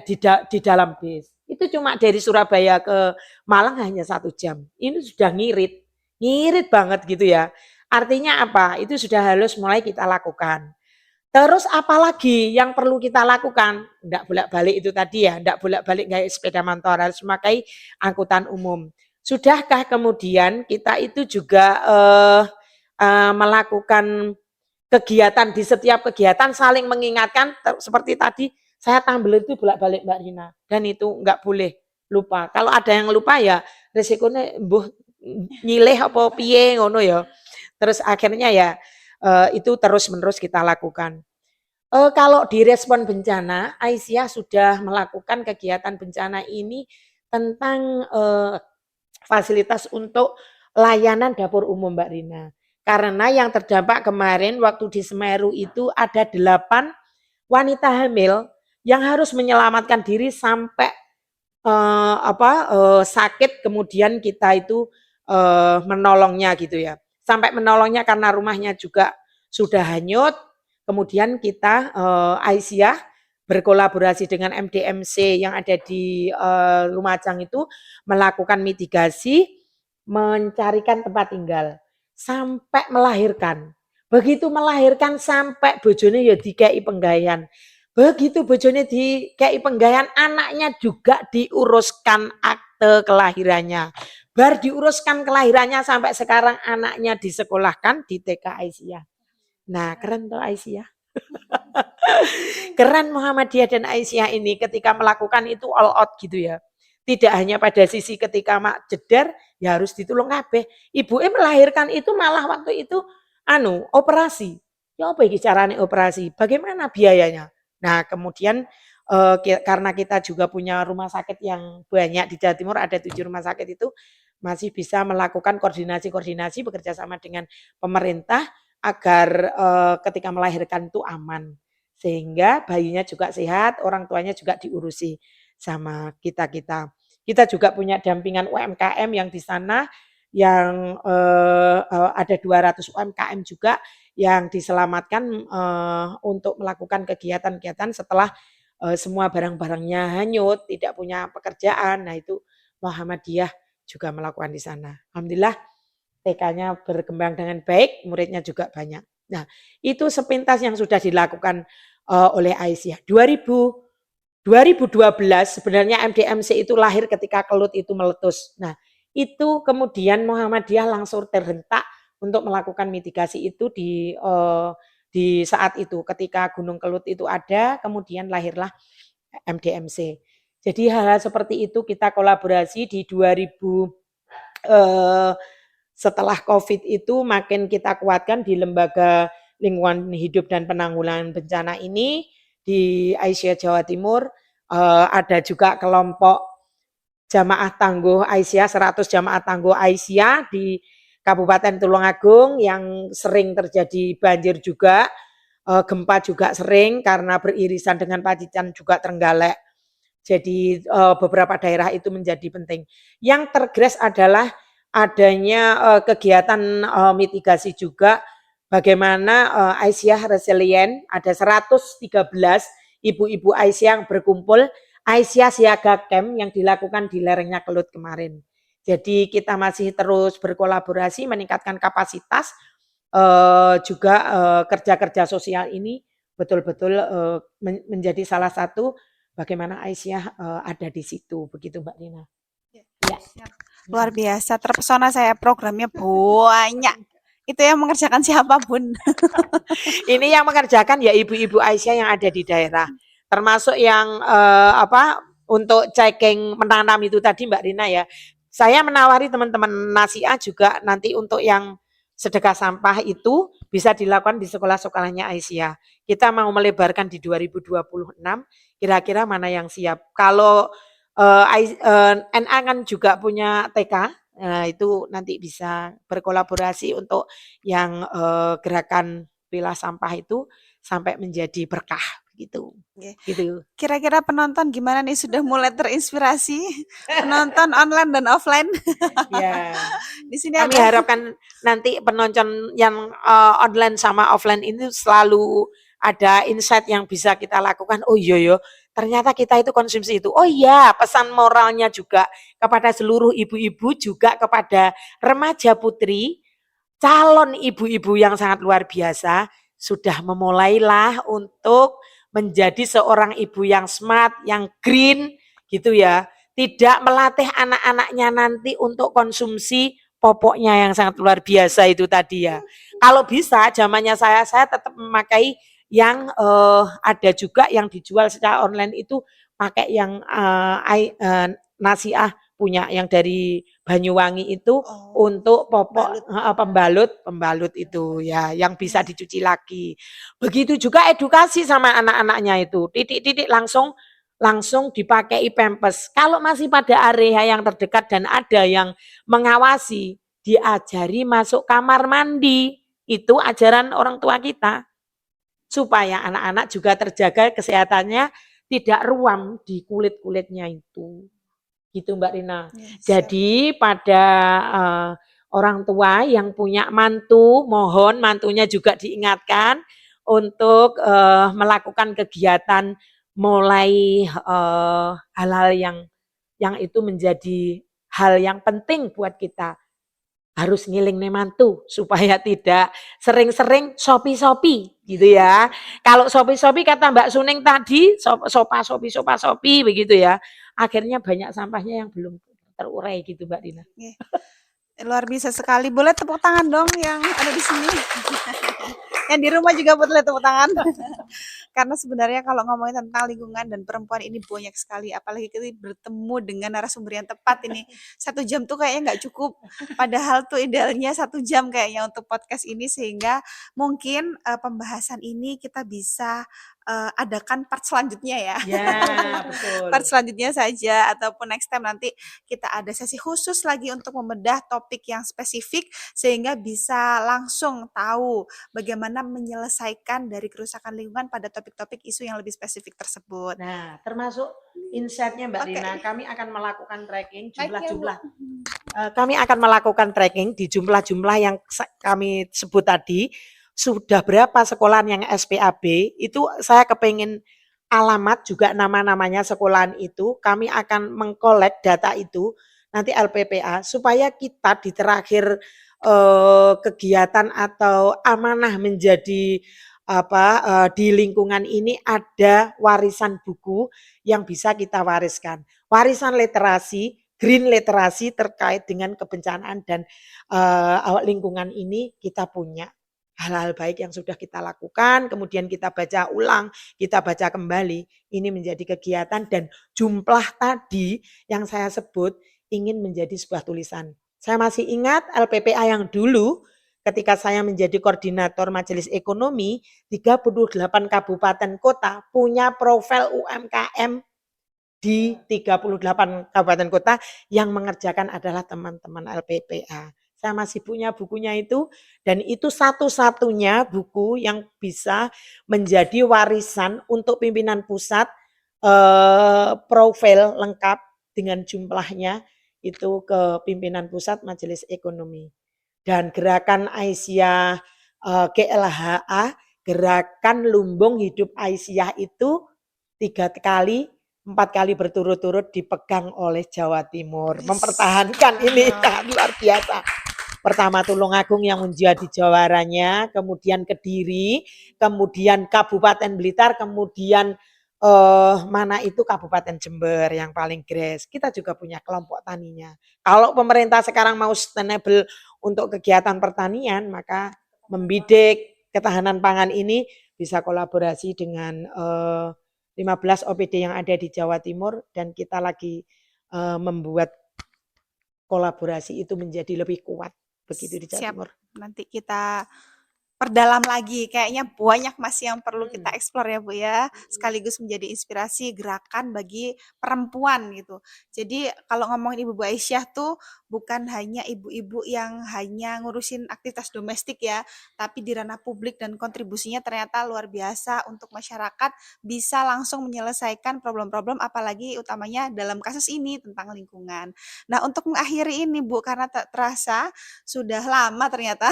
di dalam bis. Itu cuma dari Surabaya ke Malang hanya 1 jam. Ini sudah ngirit banget gitu ya. Artinya apa? Itu sudah harus mulai kita lakukan. Terus apalagi yang perlu kita lakukan? Enggak bolak-balik itu tadi ya, enggak bolak-balik gaya sepeda motor, harus memakai angkutan umum. Sudahkah kemudian kita itu juga melakukan kegiatan di setiap kegiatan saling mengingatkan seperti tadi saya tampil itu bolak-balik Mbak Rina dan itu enggak boleh lupa. Kalau ada yang lupa ya resikonya mbuh nyileh apa piye ngono ya. Terus akhirnya ya itu terus-menerus kita lakukan. Kalau di respon bencana, Aisyah sudah melakukan kegiatan bencana ini tentang fasilitas untuk layanan dapur umum Mbak Rina. Karena yang terdampak kemarin waktu di Semeru itu ada 8 wanita hamil yang harus menyelamatkan diri sampai sakit, kemudian kita itu menolongnya gitu ya. Sampai menolongnya karena rumahnya juga sudah hanyut. Kemudian kita Aisyah berkolaborasi dengan MDMC yang ada di Lumajang itu melakukan mitigasi, mencarikan tempat tinggal sampai melahirkan. Begitu melahirkan sampai bojone ya dikei penggawean. Begitu bojone dikei penggawean, anaknya juga diuruskan akte kelahirannya. Bar diuruskan kelahirannya sampai sekarang anaknya disekolahkan di TK Aisyah. Nah, keren tuh Aisyah. Keren Muhammadiyah dan Aisyah ini ketika melakukan itu all out gitu ya. Tidak hanya pada sisi ketika mak jedar ya harus ditulung kabeh. Ibunya melahirkan itu malah waktu itu operasi. Ya apa iki carane operasi? Bagaimana biayanya? Nah, kemudian karena kita juga punya rumah sakit yang banyak di Jawa Timur, ada 7 rumah sakit itu masih bisa melakukan koordinasi bekerja sama dengan pemerintah agar ketika melahirkan itu aman. Sehingga bayinya juga sehat, orang tuanya juga diurusi sama kita-kita. Kita juga punya dampingan UMKM yang di sana yang ada 200 UMKM juga yang diselamatkan untuk melakukan kegiatan-kegiatan setelah semua barang-barangnya hanyut, tidak punya pekerjaan. Nah itu Muhammadiyah juga melakukan di sana. Alhamdulillah TK-nya berkembang dengan baik, muridnya juga banyak. Nah itu sepintas yang sudah dilakukan oleh Aisyah. 2012 sebenarnya MDMC itu lahir ketika Kelut itu meletus. Nah itu kemudian Muhammadiyah langsung terhentak untuk melakukan mitigasi itu di saat itu ketika Gunung Kelut itu ada, kemudian lahirlah MDMC. Jadi hal-hal seperti itu kita kolaborasi di 2000 setelah COVID itu makin kita kuatkan di Lembaga Lingkungan Hidup dan Penanggulangan Bencana ini di Aisyah Jawa Timur ada juga kelompok jamaah tangguh Aisyah, 100 jamaah tangguh Aisyah di Kabupaten Tulungagung yang sering terjadi banjir juga, gempa juga sering karena beririsan dengan Pacitan juga Trenggalek. Jadi beberapa daerah itu menjadi penting. Yang tergres adalah adanya kegiatan mitigasi juga bagaimana Aisyah resilient, ada 113 ibu-ibu Aisyah yang berkumpul Aisyah Siaga Camp yang dilakukan di lerengnya Kelut kemarin. Jadi kita masih terus berkolaborasi meningkatkan kapasitas juga kerja-kerja sosial ini betul-betul menjadi salah satu bagaimana Aisyah ada di situ begitu Mbak Rina. Ya. Luar biasa, terpesona saya, programnya banyak. Itu yang mengerjakan siapa Bun? Ini yang mengerjakan ya ibu-ibu Aisyah yang ada di daerah. Termasuk yang untuk checking menanam itu tadi Mbak Rina ya. Saya menawari teman-teman Nasiah juga nanti untuk yang sedekah sampah itu bisa dilakukan di sekolah-sekolahnya Aisyah. Kita mau melebarkan di 2026, kira-kira mana yang siap. Kalau NA kan juga punya TK, itu nanti bisa berkolaborasi untuk yang gerakan pilah sampah itu sampai menjadi berkah gitu. Oke. Gitu. Kira-kira penonton gimana nih, sudah mulai terinspirasi penonton online dan offline? Ya. Di sini Kami ada harapkan nanti penonton yang online sama offline ini selalu ada insight yang bisa kita lakukan. Oh iya yo, ternyata kita itu konsumsi itu. Oh iya, pesan moralnya juga kepada seluruh ibu-ibu, juga kepada remaja putri, calon ibu-ibu yang sangat luar biasa, sudah memulailah untuk menjadi seorang ibu yang smart, yang green gitu ya. Tidak melatih anak-anaknya nanti untuk konsumsi popoknya yang sangat luar biasa itu tadi ya. Kalau bisa zamannya saya tetap memakai yang ada juga yang dijual secara online itu pakai yang Nasiah punya yang dari Banyuwangi itu untuk popok pembalut itu ya yang bisa dicuci lagi. Begitu juga edukasi sama anak-anaknya itu. Titik-titik langsung dipakai pampers. Kalau masih pada area yang terdekat dan ada yang mengawasi, diajari masuk kamar mandi. Itu ajaran orang tua kita. Supaya anak-anak juga terjaga kesehatannya, tidak ruam di kulit-kulitnya itu. Gitu Mbak Rina. Jadi pada orang tua yang punya mantu, mohon mantunya juga diingatkan untuk melakukan kegiatan mulai hal-hal yang itu menjadi hal yang penting buat kita. Harus ngiling nih mantu supaya tidak sering-sering sopi-sopi gitu ya. Kalau sopi-sopi kata Mbak Suning tadi, sopa-sopi begitu ya. Akhirnya banyak sampahnya yang belum terurai gitu Mbak Dina. luar biasa sekali. Boleh tepuk tangan dong yang ada di sini. Yang di rumah juga boleh tepuk tangan. Karena sebenarnya kalau ngomongin tentang lingkungan dan perempuan ini banyak sekali, apalagi kita bertemu dengan narasumber yang tepat ini. 1 jam tuh kayaknya nggak cukup, padahal tuh idealnya 1 jam kayaknya untuk podcast ini, sehingga mungkin pembahasan ini kita bisa adakan part selanjutnya ya. Ya, betul. Part selanjutnya saja, ataupun next time nanti kita ada sesi khusus lagi untuk membedah topik yang spesifik sehingga bisa langsung tahu bagaimana menyelesaikan dari kerusakan lingkungan pada topik-topik isu yang lebih spesifik tersebut. Nah, termasuk insight-nya Mbak Rina, kami akan melakukan tracking jumlah-jumlah. Kami akan melakukan tracking di jumlah-jumlah yang kami sebut tadi. Sudah berapa sekolahan yang SPAB, itu saya kepingin alamat juga nama-namanya sekolahan itu. Kami akan mengkolek data itu, nanti LPPA, supaya kita di terakhir kegiatan atau amanah menjadi di lingkungan ini ada warisan buku yang bisa kita wariskan. Warisan literasi, green literasi terkait dengan kebencanaan dan lingkungan ini kita punya. Hal-hal baik yang sudah kita lakukan, kemudian kita baca ulang, kita baca kembali, ini menjadi kegiatan dan jumlah tadi yang saya sebut ingin menjadi sebuah tulisan. Saya masih ingat LPPA yang dulu ketika saya menjadi koordinator Majelis Ekonomi, 38 kabupaten kota punya profil UMKM di 38 kabupaten kota yang mengerjakan adalah teman-teman LPPA. Saya masih punya bukunya itu dan itu satu-satunya buku yang bisa menjadi warisan untuk pimpinan pusat profil lengkap dengan jumlahnya itu ke pimpinan pusat Majelis Ekonomi. Dan gerakan Aisyah GLHA, gerakan Lumbung Hidup Aisyah itu 4 kali berturut-turut dipegang oleh Jawa Timur. Mempertahankan ini sangat luar biasa. Pertama Tulungagung yang menjadi jawaranya, kemudian Kediri, kemudian Kabupaten Blitar, kemudian mana itu Kabupaten Jember yang paling gres. Kita juga punya kelompok taninya. Kalau pemerintah sekarang mau sustainable untuk kegiatan pertanian, maka membidik ketahanan pangan ini bisa kolaborasi dengan 15 OPD yang ada di Jawa Timur dan kita lagi membuat kolaborasi itu menjadi lebih kuat begitu di Jawa Timur. Nanti kita perdalam lagi. Kayaknya banyak masih yang perlu kita eksplor ya Bu ya, sekaligus menjadi inspirasi gerakan bagi perempuan gitu. Jadi kalau ngomongin Ibu Aisyah tuh bukan hanya ibu-ibu yang hanya ngurusin aktivitas domestik ya, tapi di ranah publik dan kontribusinya ternyata luar biasa untuk masyarakat, bisa langsung menyelesaikan problem-problem apalagi utamanya dalam kasus ini tentang lingkungan. Nah, untuk mengakhiri ini Bu, karena tak terasa sudah lama ternyata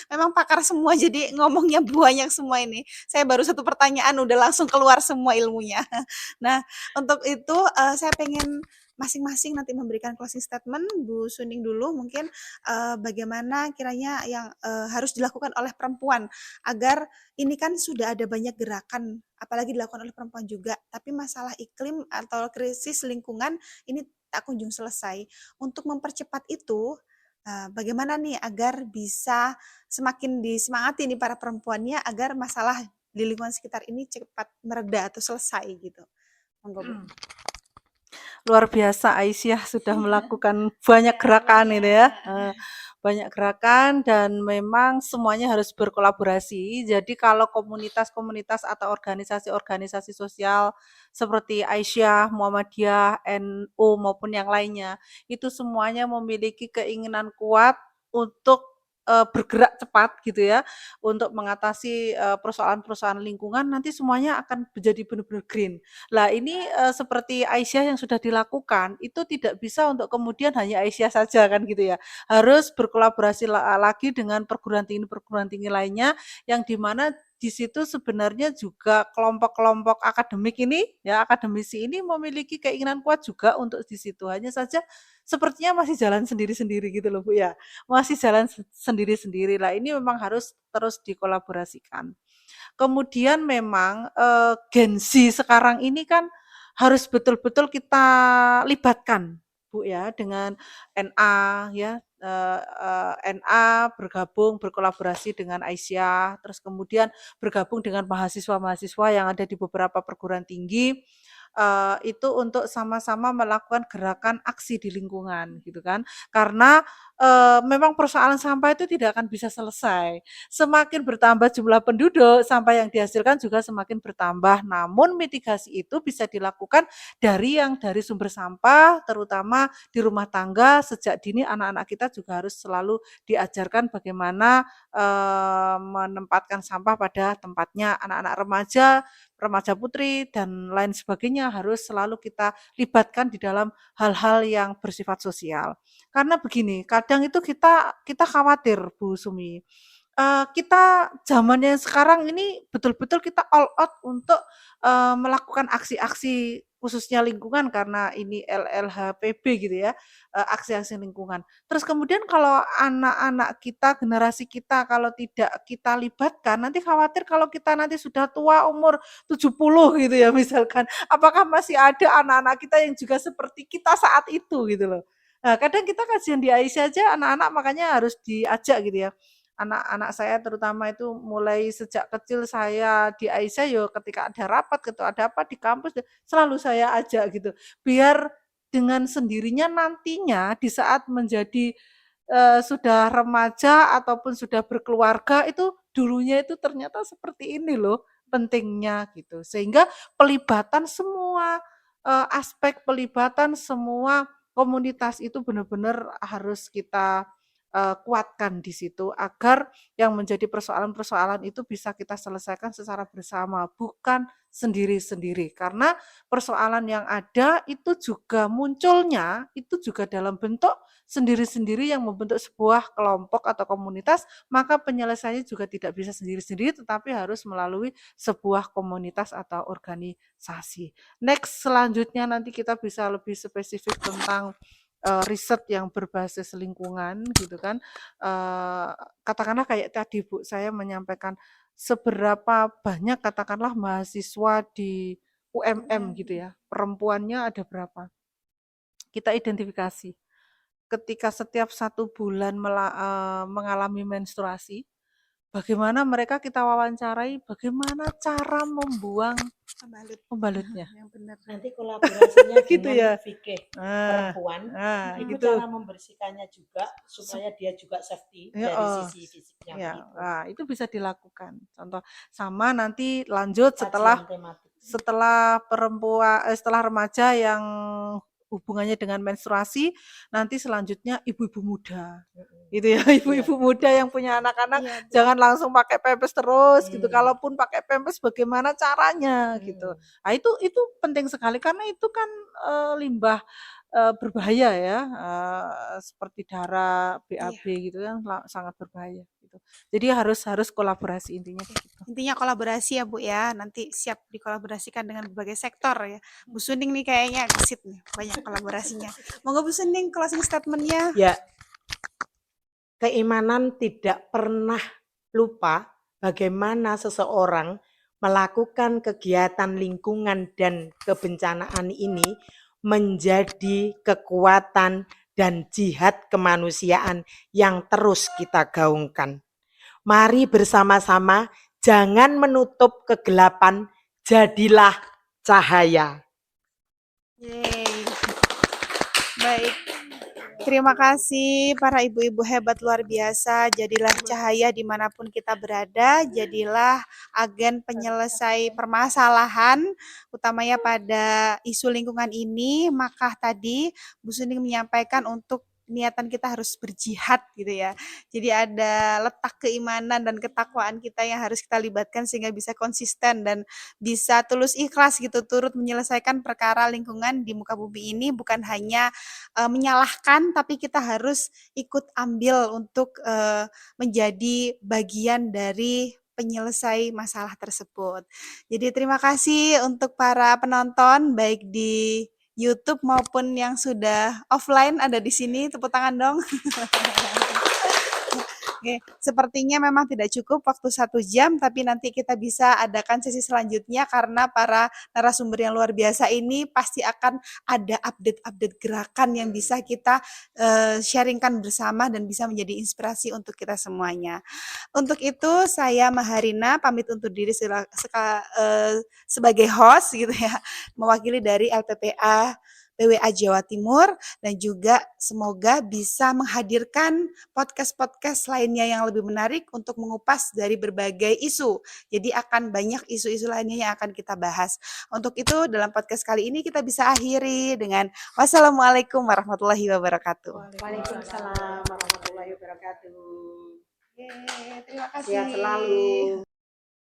memang pakar semua jadi ngomongnya banyak semua ini. Saya baru satu pertanyaan udah langsung keluar semua ilmunya. Nah, untuk itu saya pengen masing-masing nanti memberikan closing statement. Bu Suning dulu mungkin bagaimana kiranya yang harus dilakukan oleh perempuan agar ini kan sudah ada banyak gerakan apalagi dilakukan oleh perempuan juga, tapi masalah iklim atau krisis lingkungan ini tak kunjung selesai. Untuk mempercepat itu bagaimana nih agar bisa semakin disemangati nih para perempuannya agar masalah di lingkungan sekitar ini cepat mereda atau selesai gitu. Monggo Bu. Luar biasa Aisyah sudah melakukan banyak gerakan ini ya. Banyak gerakan dan memang semuanya harus berkolaborasi. Jadi kalau komunitas-komunitas atau organisasi-organisasi sosial seperti Aisyah, Muhammadiyah, NU maupun yang lainnya, itu semuanya memiliki keinginan kuat untuk bergerak cepat gitu ya, untuk mengatasi persoalan-persoalan lingkungan, nanti semuanya akan menjadi benar-benar green. Lah ini seperti Aisyah yang sudah dilakukan, itu tidak bisa untuk kemudian hanya Aisyah saja kan gitu ya. Harus berkolaborasi lagi dengan perguruan tinggi lainnya yang di mana di situ sebenarnya juga kelompok-kelompok akademik ini ya akademisi ini memiliki keinginan kuat juga untuk di situ. Hanya saja sepertinya masih jalan sendiri-sendiri gitu loh Bu ya. Masih jalan sendiri-sendiri. Lah ini memang harus terus dikolaborasikan. Kemudian memang Gen Z sekarang ini kan harus betul-betul kita libatkan Bu ya dengan NA ya NA bergabung berkolaborasi dengan Aisyah, terus kemudian bergabung dengan mahasiswa-mahasiswa yang ada di beberapa perguruan tinggi itu untuk sama-sama melakukan gerakan aksi di lingkungan gitu kan. Karena memang persoalan sampah itu tidak akan bisa selesai. Semakin bertambah jumlah penduduk, sampah yang dihasilkan juga semakin bertambah. Namun mitigasi itu bisa dilakukan dari sumber sampah, terutama di rumah tangga. Sejak dini anak-anak kita juga harus selalu diajarkan bagaimana menempatkan sampah pada tempatnya. Anak-anak remaja putri dan lain sebagainya harus selalu kita libatkan di dalam hal-hal yang bersifat sosial. Karena begini, kadang itu kita khawatir Bu Sumi. Kita zamannya sekarang ini betul-betul kita all out untuk melakukan aksi-aksi khususnya lingkungan karena ini LLHPB gitu ya, aksi-aksi lingkungan. Terus kemudian kalau anak-anak kita, generasi kita kalau tidak kita libatkan, nanti khawatir kalau kita nanti sudah tua umur 70 gitu ya misalkan, apakah masih ada anak-anak kita yang juga seperti kita saat itu gitu loh. Nah, kadang kita kajian di Aisyah aja anak-anak makanya harus diajak gitu ya. Anak-anak saya terutama itu mulai sejak kecil saya di Aisyah yo ketika ada rapat, ketika ada apa di kampus selalu saya ajak gitu. Biar dengan sendirinya nantinya di saat menjadi sudah remaja ataupun sudah berkeluarga itu dulunya itu ternyata seperti ini loh pentingnya gitu. Sehingga pelibatan semua aspek pelibatan semua komunitas itu benar-benar harus kita kuatkan di situ agar yang menjadi persoalan-persoalan itu bisa kita selesaikan secara bersama, bukan sendiri-sendiri. Karena persoalan yang ada itu juga munculnya itu juga dalam bentuk sendiri-sendiri yang membentuk sebuah kelompok atau komunitas, maka penyelesaiannya juga tidak bisa sendiri-sendiri tetapi harus melalui sebuah komunitas atau organisasi. Next selanjutnya nanti kita bisa lebih spesifik tentang riset yang berbasis lingkungan gitu kan. Katakanlah kayak tadi Bu, saya menyampaikan seberapa banyak katakanlah mahasiswa di UMM gitu ya, perempuannya ada berapa? Kita identifikasi. Ketika setiap 1 bulan mengalami menstruasi, bagaimana mereka kita wawancarai, bagaimana cara membuang Pembalut. pembalutnya. Yang benar. Nanti kolaborasinya Gitu ya. dengan fikih Nah, perempuan, itu gitu. cara membersihkannya juga supaya dia juga safety Ya, dari oh, sisi fisiknya ya, begitu. nah, itu bisa dilakukan. Contoh sama nanti lanjut setelah Kajian tematik. setelah remaja yang hubungannya dengan menstruasi, nanti selanjutnya ibu-ibu muda. Gitu ya, ibu-ibu muda yang punya anak-anak Iya, jangan langsung pakai pampers terus gitu. Hmm. Kalaupun pakai pampers bagaimana caranya gitu. Nah, itu penting sekali karena itu kan limbah berbahaya ya, seperti darah, BAB gitu kan sangat berbahaya gitu. Jadi harus kolaborasi intinya begitu. Intinya kolaborasi ya Bu ya, nanti siap dikolaborasikan dengan berbagai sektor ya. Bu Suning nih kayaknya gesit nih, banyak kolaborasinya. Monggo Bu Suning closing statement-nya. Ya, keimanan tidak pernah lupa bagaimana seseorang melakukan kegiatan lingkungan dan kebencanaan ini menjadi kekuatan dan jihad kemanusiaan yang terus kita gaungkan. Mari bersama-sama, jangan menutup kegelapan, jadilah cahaya. Yeay. Baik. Terima kasih para ibu-ibu hebat luar biasa. Jadilah cahaya dimanapun kita berada. Jadilah agen penyelesai permasalahan, utamanya pada isu lingkungan ini. Maka tadi Bu Suning menyampaikan untuk niatan kita harus berjihad gitu ya. Jadi ada letak keimanan dan ketakwaan kita yang harus kita libatkan sehingga bisa konsisten dan bisa tulus ikhlas gitu turut menyelesaikan perkara lingkungan di muka bumi ini, bukan hanya menyalahkan, tapi kita harus ikut ambil untuk menjadi bagian dari penyelesai masalah tersebut. Jadi terima kasih untuk para penonton baik di YouTube maupun yang sudah offline ada di sini, tepuk tangan dong. Oke, sepertinya memang tidak cukup waktu 1 jam, tapi nanti kita bisa adakan sesi selanjutnya karena para narasumber yang luar biasa ini pasti akan ada update-update gerakan yang bisa kita sharingkan bersama dan bisa menjadi inspirasi untuk kita semuanya. Untuk itu saya Maharina pamit undur diri sebagai host gitu ya, mewakili dari LPPA PWA Jawa Timur, dan juga semoga bisa menghadirkan podcast-podcast lainnya yang lebih menarik untuk mengupas dari berbagai isu. Jadi akan banyak isu-isu lainnya yang akan kita bahas. Untuk itu dalam podcast kali ini kita bisa akhiri dengan wassalamualaikum warahmatullahi wabarakatuh. Waalaikumsalam warahmatullahi wabarakatuh. Terima kasih. Sehat selalu.